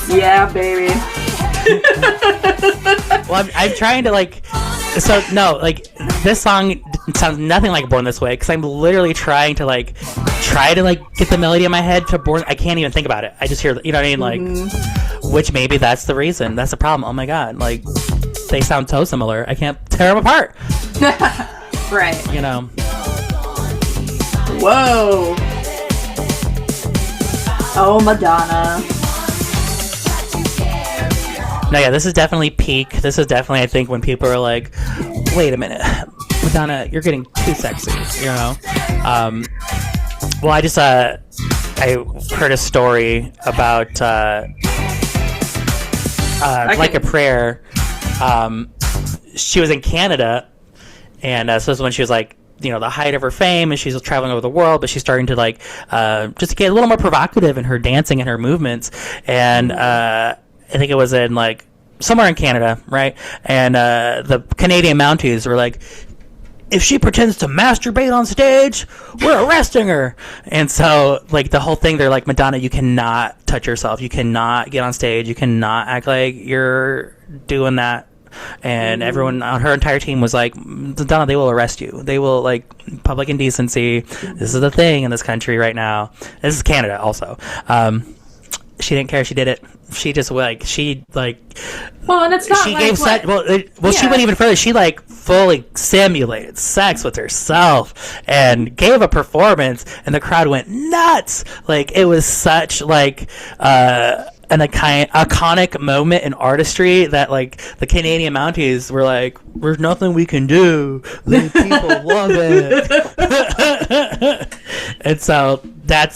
Yeah, baby. Well, I'm trying to this song sounds nothing like Born This Way, because I'm literally trying to get the melody in my head to Born. I can't even think about it. I just hear, you know what I mean? Which maybe that's the reason. That's the problem. Oh my god. they sound so similar. I can't tear them apart. Right. You know. Whoa. Oh, Madonna. No, yeah, this is definitely peak. This is definitely, I think, when people are like, wait a minute, Madonna, you're getting too sexy, you know? Well, I just, I heard a story about, Like a Prayer. She was in Canada, and so this was when she was like, you know, the height of her fame, and she's traveling over the world, but she's starting to like just get a little more provocative in her dancing and her movements. And I think it was in like somewhere in Canada, right? And the Canadian Mounties were like, if she pretends to masturbate on stage, we're arresting her. And so, like, the whole thing, they're like, Madonna, you cannot touch yourself. You cannot get on stage. You cannot act like you're doing that. And everyone on her entire team was like, Madonna, they will arrest you. They will, like, public indecency. This is the thing in this country right now. This is Canada also. She didn't care. She did it. She just, like, well, and it's not she like gave sex. Well, she went even further. She like fully simulated sex with herself and gave a performance, and the crowd went nuts. Like, it was such like an iconic moment in artistry that like the Canadian Mounties were like, "There's nothing we can do. The people love it." And so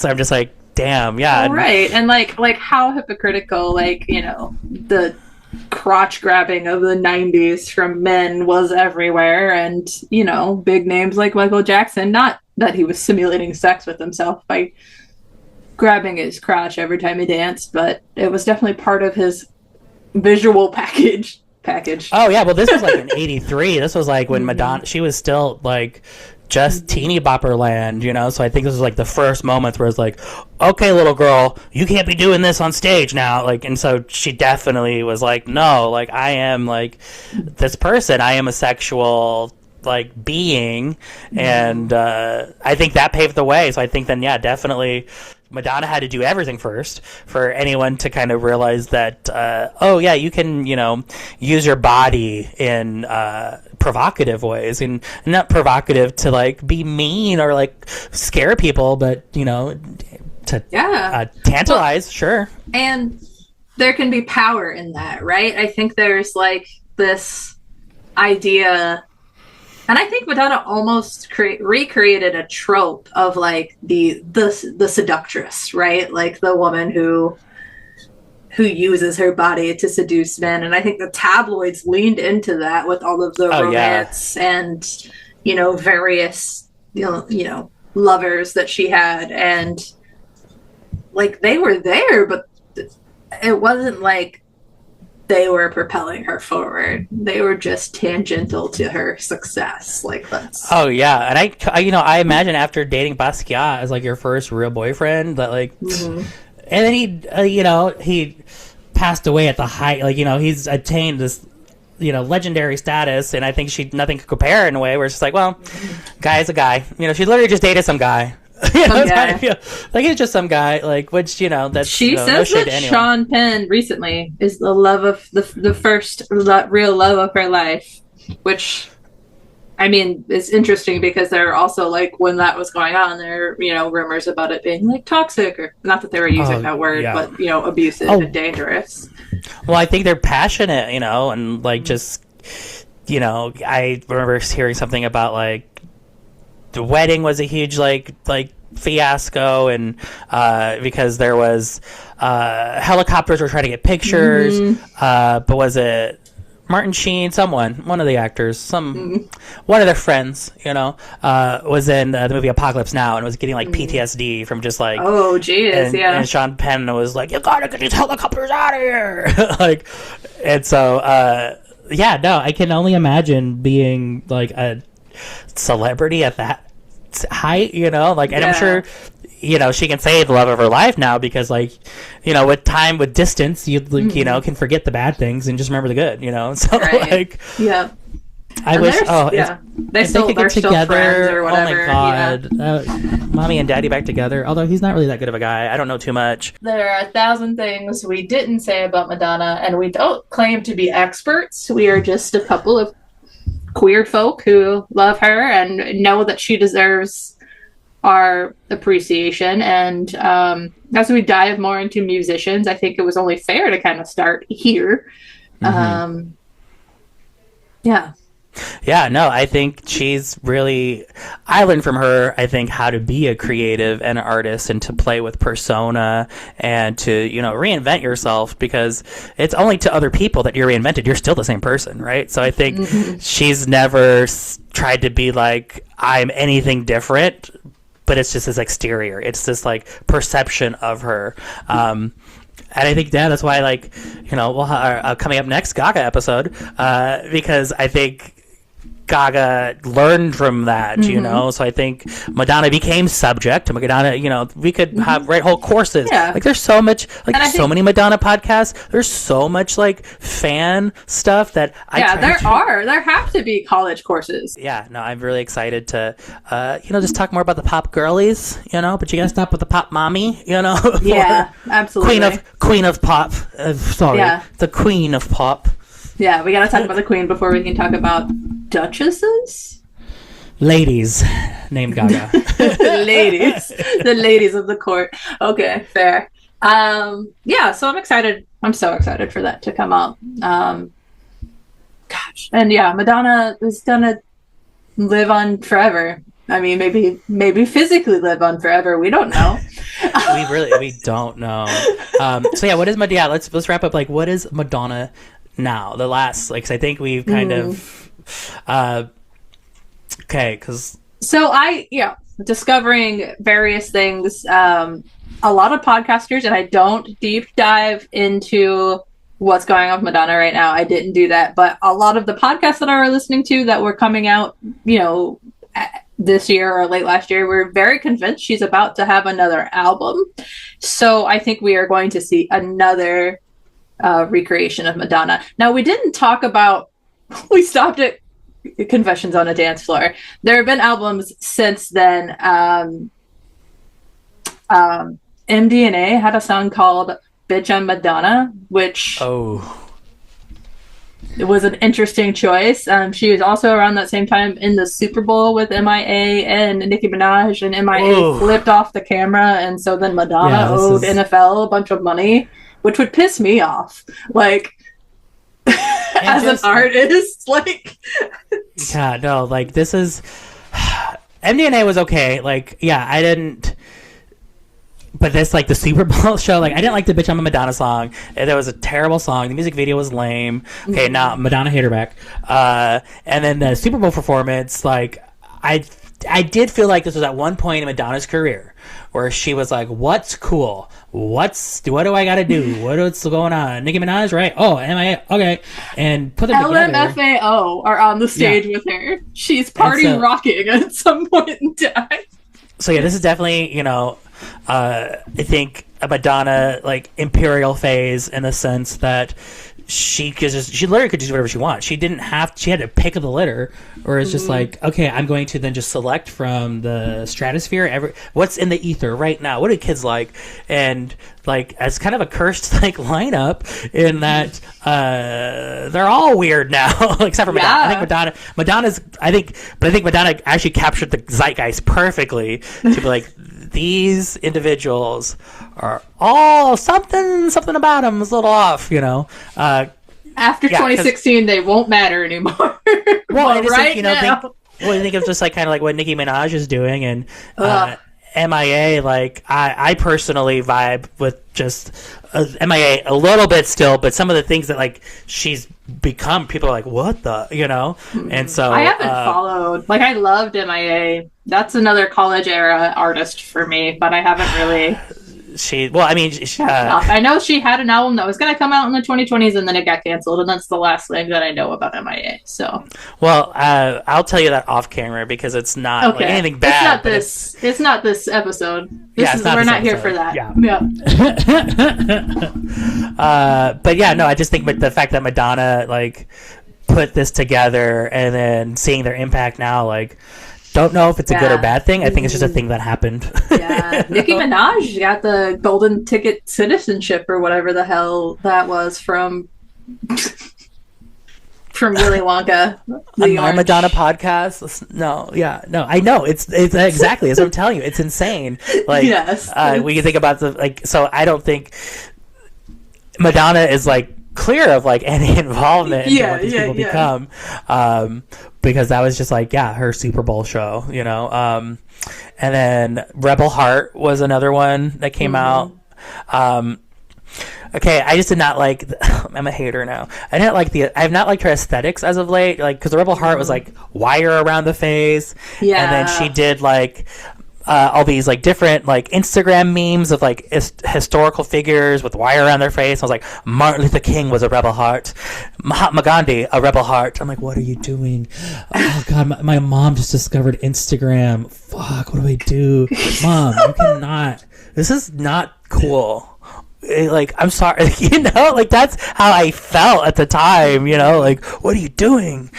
I'm just like, damn, yeah. Right. And like how hypocritical, like, you know, the crotch grabbing of the 90s from men was everywhere. And, you know, big names like Michael Jackson, not that he was simulating sex with himself by grabbing his crotch every time he danced, but it was definitely part of his visual package. Oh yeah, well this was like in '83. This was like when Madonna, she was still like just teeny bopper land, you know. So I think this was like the first moments where it's like, okay, little girl, you can't be doing this on stage now. Like, and so she definitely was like, no, like I am like this person. I am a sexual like being, and I think that paved the way. So I think then, yeah, definitely Madonna had to do everything first for anyone to kind of realize that, oh yeah, you can, you know, use your body in provocative ways, and not provocative to like be mean or like scare people, but you know, to tantalize. Well, sure. And there can be power in that, right? I think there's like this idea. And I think Madonna almost recreated a trope of like the seductress, right? Like the woman who uses her body to seduce men. And I think the tabloids leaned into that with all of the romance and, you know, various, you know, lovers that she had. And like they were there, but it wasn't like they were propelling her forward. They were just tangential to her success. Like that's. Oh yeah, and I you know, I imagine after dating Basquiat as like your first real boyfriend, that like, and then he you know, he passed away at the height. Like, you know, he's attained this, you know, legendary status, and I think nothing could compare in a way where it's just like, well, guy is a guy. You know, she literally just dated some guy. You know, I feel like it's just some guy, like, which, you know, that's she says no that Sean Penn recently is the love of the first real love of her life, which I mean is interesting because there are also like when that was going on, there are, you know, rumors about it being like toxic, or not that they were using that word, but you know, abusive and dangerous. Well, I think they're passionate, you know, and like just, you know, I remember hearing something about like the wedding was a huge like fiasco, and because there was helicopters were trying to get pictures, but was it Martin Sheen, one of the actors, one of their friends, you know, was in the movie Apocalypse Now and was getting like PTSD from just like, oh geez, and Sean Penn was like, you gotta get these helicopters out of here. Like, and so yeah, no, I can only imagine being like a celebrity at that height, you know, like, and I'm sure, you know, she can say the love of her life now because, like, you know, with time, with distance, you you know, can forget the bad things and just remember the good, you know. So like, I wish. Oh, yeah, if they could get together. Or whatever. Oh my god, mommy and daddy back together. Although he's not really that good of a guy. I don't know too much. There are 1,000 things we didn't say about Madonna, and we don't claim to be experts. We are just a couple of queer folk who love her and know that she deserves our appreciation. And as we dive more into musicians, I think it was only fair to kind of start here. Yeah, no, I think she's really, I learned from her, I think, how to be a creative and an artist and to play with persona and to, you know, reinvent yourself, because it's only to other people that you're reinvented. You're still the same person, right? So I think she's never tried to be like, I'm anything different, but it's just this exterior. It's this like perception of her. And I think, that's why, like, you know, we'll coming up next, Gaga episode, because I think Gaga learned from that, you know. So I think Madonna became subject to Madonna. You know, we could have whole courses. Yeah. Like, there's so much, like, there's so many Madonna podcasts. There's so much like fan stuff that there have to be college courses. Yeah, no, I'm really excited to, you know, just talk more about the pop girlies. You know, but you gotta stop with the pop mommy. You know. Yeah, absolutely. Queen of pop. The queen of pop. Yeah, we gotta talk about the queen before we can talk about duchesses? Ladies named Gaga. The ladies of the court. Okay, fair. Yeah, so I'm excited. I'm so excited for that to come out. Gosh. And yeah, Madonna is gonna live on forever. I mean, maybe physically live on forever. We don't know. we don't know. So yeah, what is Madonna? Let's wrap up. Like, what is Madonna now? The last, like, 'cause I think we've kind of okay, because discovering various things. A lot of podcasters, and I don't deep dive into what's going on with Madonna right now. I didn't do that, but a lot of the podcasts that I were listening to that were coming out, you know, this year or late last year, were very convinced she's about to have another album. So I think we are going to see another recreation of Madonna. Now, we didn't talk about, we stopped at Confessions on a Dance Floor. There have been albums since then. MDNA had a song called Bitch I'm Madonna, which it was an interesting choice. She was also around that same time in the Super Bowl with MIA and Nicki Minaj, and MIA flipped off the camera, and so then Madonna owed NFL a bunch of money, which would piss me off. Like, as an artist, like... Yeah, no, like, this is... MDNA was okay. Like, yeah, I didn't... But this, like, the Super Bowl show, like, I didn't like the Bitch I'm a Madonna song. It was a terrible song. The music video was lame. Okay, now Madonna hit her back. And then the Super Bowl performance, like, I did feel like this was at one point in Madonna's career where she was like, what's cool? What do I got to do? What's going on? Nicki Minaj, right? Oh, MIA, okay. And put them together. LMFAO are on the stage with her. She's party rocking at some point in time. So, yeah, this is definitely, you know, I think a Madonna, like, imperial phase, in the sense that she literally could do whatever she wants. She had to pick of the litter, or it's just like, okay, I'm going to then just select from the stratosphere, what's in the ether right now, what do kids like, and like, as kind of a cursed, like, lineup, in that they're all weird now, except for Madonna. I think Madonna actually captured the zeitgeist perfectly to be like, these individuals are all something about them is a little off, you know. After 2016, they won't matter anymore. Well, I just think, you know, I think of just like kind of like what Nicki Minaj is doing, and MIA. Like, I personally vibe with just MIA a little bit still, but some of the things that, like, she's become, people are like, what the, you know. And so I haven't followed. Like, I loved MIA. That's another college era artist for me, but I haven't really. I know she had an album that was going to come out in the 2020s, and then it got canceled, and that's the last thing that I know about MIA. So, well, I'll tell you that off camera, because it's not like anything bad. It's not this episode. We're not here for that. Yeah. But yeah, no, I just think the fact that Madonna, like, put this together, and then seeing their impact now, like, don't know if it's a good or bad thing. I think it's just a thing that happened. Yeah. Nicki Minaj got the golden ticket citizenship or whatever the hell that was from Willy Wonka. My Madonna podcast. No, I know it's exactly as I'm telling you. It's insane. Like, yes. We can think about so I don't think Madonna is like clear of like any involvement in what these people become, because that was just like her Super Bowl show, and then Rebel Heart was another one that came out. Okay, I just did not like. I'm a hater now. I have not liked her aesthetics as of late. Like, because the Rebel Heart was like wire around the face, and then she did like all these like different like Instagram memes of like historical figures with wire around their face. I was like, Martin Luther King was a rebel heart, Mahatma Gandhi a rebel heart. I'm like, what are you doing? Oh God, my mom just discovered Instagram. Fuck, what do I do, Mom? You cannot. This is not cool. Like, I'm sorry, like that's how I felt at the time, like, what are you doing?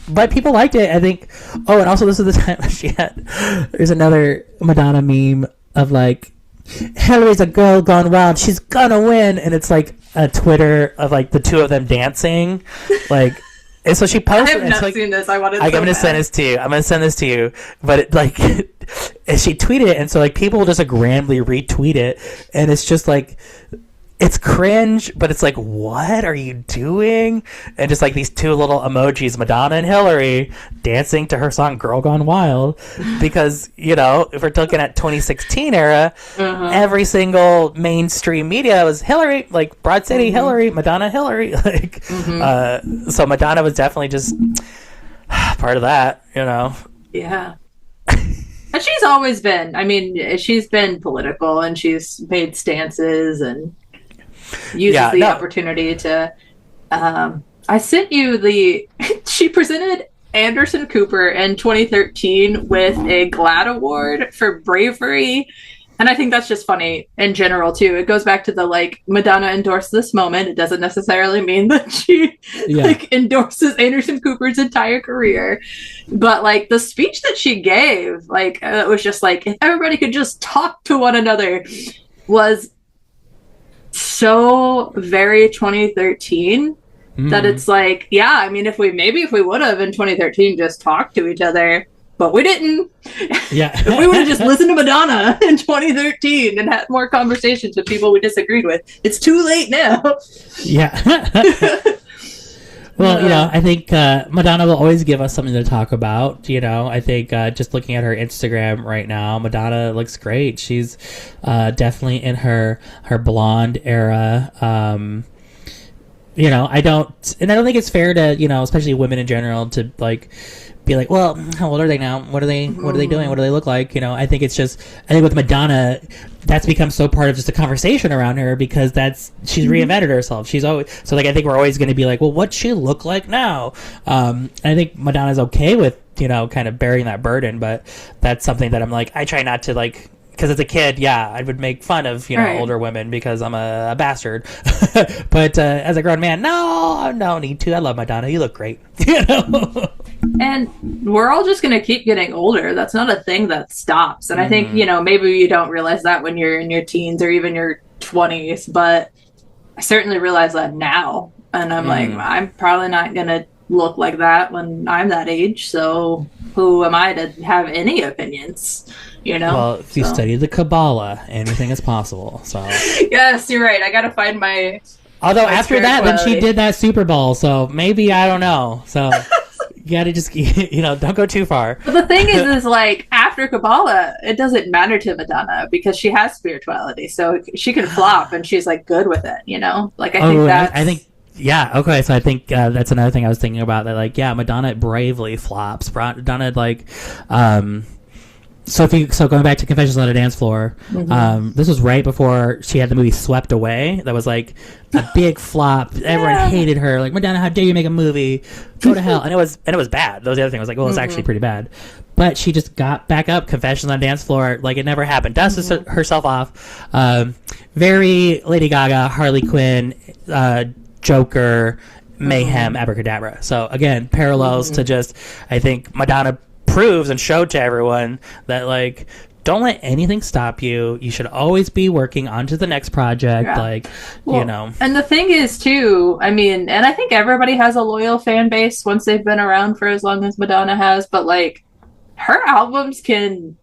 But people liked it, I think. Oh, and also this is the time that there's another Madonna meme of like, Hillary's a girl gone wild, she's gonna win, and it's like a Twitter of like the two of them dancing, like. And so she posted. I have not seen this. I'm gonna send this to you. I'm gonna send this to you. But it, like, and she tweeted it, and so like people just like randomly retweet it, and it's just like, it's cringe, but it's like, what are you doing? And just like these two little emojis, Madonna and Hillary, dancing to her song "Girl Gone Wild," because if we're looking at 2016 era, every single mainstream media was Hillary, like Broad City Hillary, Madonna Hillary, like. So Madonna was definitely just part of that, Yeah. And she's always been. I mean, she's been political, and she's made stances and uses the opportunity to. I sent you she presented Anderson Cooper in 2013 with a GLAAD award for bravery. And I think that's just funny in general, too. It goes back to the, like, Madonna endorsed this moment. It doesn't necessarily mean that she, like, endorses Anderson Cooper's entire career. But, like, the speech that she gave, like, it was just like, if everybody could just talk to one another, was so very 2013 that it's like, I mean, if we would have in 2013 just talked to each other, but we didn't. Yeah. If we would have just listened to Madonna in 2013 and had more conversations with people we disagreed with, it's too late now. Yeah. Well, I think Madonna will always give us something to talk about. I think just looking at her Instagram right now, Madonna looks great. She's definitely in her blonde era. I don't think it's fair to, especially women in general, to like be like, well, how old are they now? What are they doing? What do they look like? I think it's just, I think with Madonna, that's become so part of just the conversation around her, because she's reinvented herself. She's always, so like, I think we're always going to be like, well, what's she look like now? I think Madonna's okay with, kind of bearing that burden, but that's something that I'm like, I try not to like, because as a kid, I would make fun of, older women because I'm a bastard. But as a grown man, no need to. I love Madonna. You look great. And we're all just going to keep getting older. That's not a thing that stops. And I think, maybe you don't realize that when you're in your teens or even your 20s, but I certainly realize that now. And I'm like, I'm probably not going to look like that when I'm that age. So who am I to have any opinions? Well, if you study the Kabbalah, anything is possible. So yes, you're right. I gotta find my. Although after that, then she did that Super Bowl, so maybe, I don't know. So you gotta just don't go too far. But the thing is like after Kabbalah, it doesn't matter to Madonna because she has spirituality, so she can flop and she's like good with it. Like I think. Yeah, okay, so I think that's another thing I was thinking about, that like, Madonna bravely flops. Madonna like, so going back to Confessions on a Dance Floor, this was right before she had the movie Swept Away. That was like a big flop. Everyone hated her. Like, Madonna, how dare you make a movie? Go to hell. And it was bad. That was the other thing. I was like, well, it's actually pretty bad. But she just got back up. Confessions on a Dance Floor, like it never happened. Dusted herself off. Very Lady Gaga, Harley Quinn, Joker, mayhem, abracadabra. So again, parallels to just, I think Madonna proves and showed to everyone that, like, don't let anything stop you. You should always be working on to the next project. Yeah. Like, well, you know. And the thing is, too, I mean, and I think everybody has a loyal fan base once they've been around for as long as Madonna has, but, like, her albums can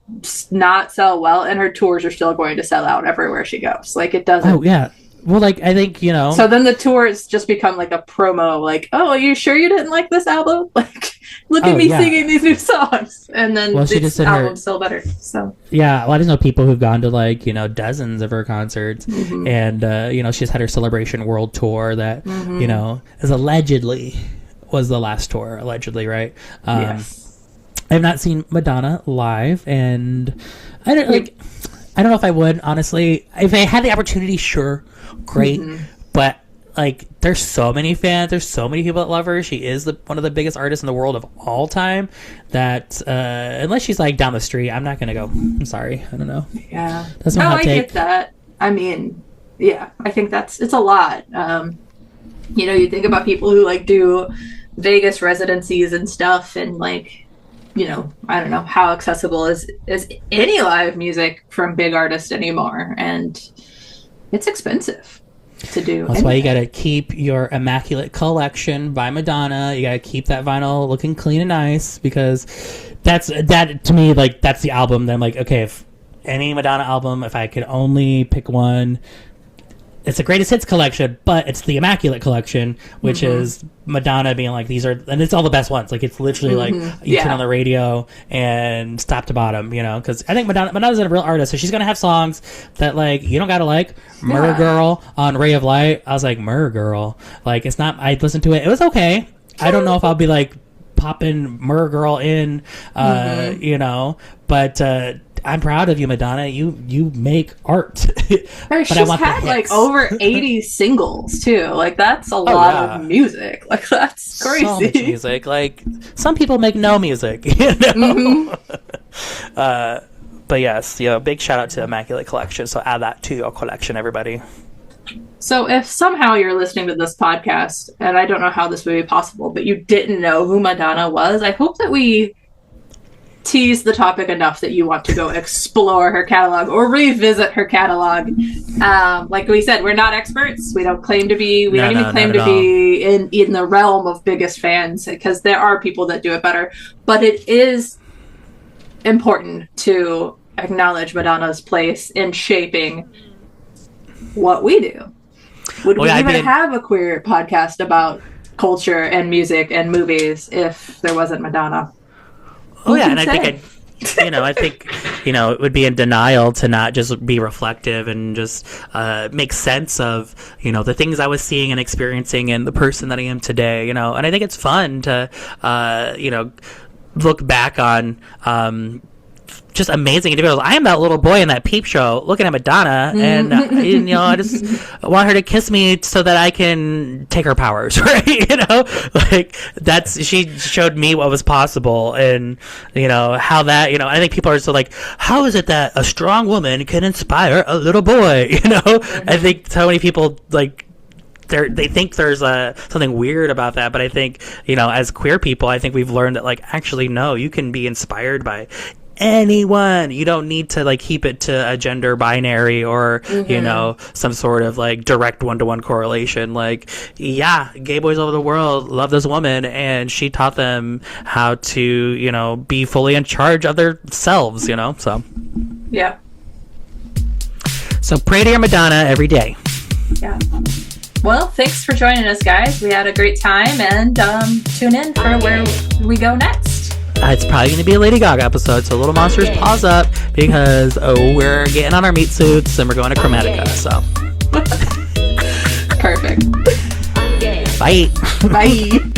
not sell well, and her tours are still going to sell out everywhere she goes. Like, it doesn't. Oh, yeah. Well, like, I think, you know. So then the tours just become like a promo, like, oh, are you sure you didn't like this album? Like, look at me singing these new songs. And then this album's still better. So yeah, well, I just know people who've gone to, like, you know, dozens of her concerts. And, you know, she's had her Celebration World Tour that, you know, is allegedly was the last tour, allegedly, right? Yes. I have not seen Madonna live, and I don't know if I would, honestly. If I had the opportunity, sure, great. But, like, there's so many fans, there's so many people that love her. She is one of the biggest artists in the world of all time, that unless she's, like, down the street, I'm not gonna go. I'm sorry, I don't know. Yeah. That's my hot take. I get that. I mean, yeah, I think it's a lot. You know, you think about people who, like, do Vegas residencies and stuff, and, like, you know, I don't know how accessible is any live music from big artists anymore, and it's expensive to do. That's why you got to keep your immaculate collection by Madonna. You got to keep that vinyl looking clean and nice, because that to me, like, that's the album that I'm like, okay, if any Madonna album, if I could only pick one, it's the greatest hits collection, but it's the immaculate collection, which is Madonna being like, these are, and it's all the best ones. Like, it's literally like you turn on the radio and top to bottom, you know, because I think Madonna's a real artist, so she's gonna have songs that, like, you don't gotta like. Murder Girl on Ray of Light, I was like, Murder Girl, like, it's not. I listened to it, it was okay. I don't know if I'll be like popping Murder Girl in, you know, but I'm proud of you, Madonna. You make art. She's had like over 80 singles too. Like, that's a lot of music. Like, that's crazy. So much music. Like, some people make no music, you know. But yes, you know, big shout out to Immaculate Collection. So add that to your collection, everybody. So if somehow you're listening to this podcast, and I don't know how this would be possible, but you didn't know who Madonna was, I hope that we tease the topic enough that you want to go explore her catalog or revisit her catalog. Like we said, we're not experts. We don't claim to be. We don't even claim to be in the realm of biggest fans, because there are people that do it better. But it is important to acknowledge Madonna's place in shaping what we do. Would we even have a queer podcast about culture and music and movies if there wasn't Madonna? Oh yeah, and I think it would be in denial to not just be reflective and just make sense of, you know, the things I was seeing and experiencing and the person that I am today, you know. And I think it's fun to, you know, look back on just amazing individuals. I am that little boy in that Peep Show looking at Madonna, and you know, I just want her to kiss me so that I can take her powers, right? You know, like, she showed me what was possible, and you know how that, you know, I think people are so like, how is it that a strong woman can inspire a little boy? You know, I think so many people like. They think there's something weird about that, but I think, you know, as queer people, I think we've learned that, like, actually, no, you can be inspired by anyone. You don't need to, like, keep it to a gender binary or you know, some sort of, like, direct one-to-one correlation. Like, yeah, gay boys all over the world love this woman, and she taught them how to, you know, be fully in charge of their selves, you know. So yeah, so pray to your Madonna every day. Yeah. Well, thanks for joining us, guys. We had a great time, and tune in for where we go next. It's probably going to be a Lady Gaga episode, so Little Monsters, pause up, because we're getting on our meat suits and we're going to Chromatica, so. Perfect. Bye. Bye.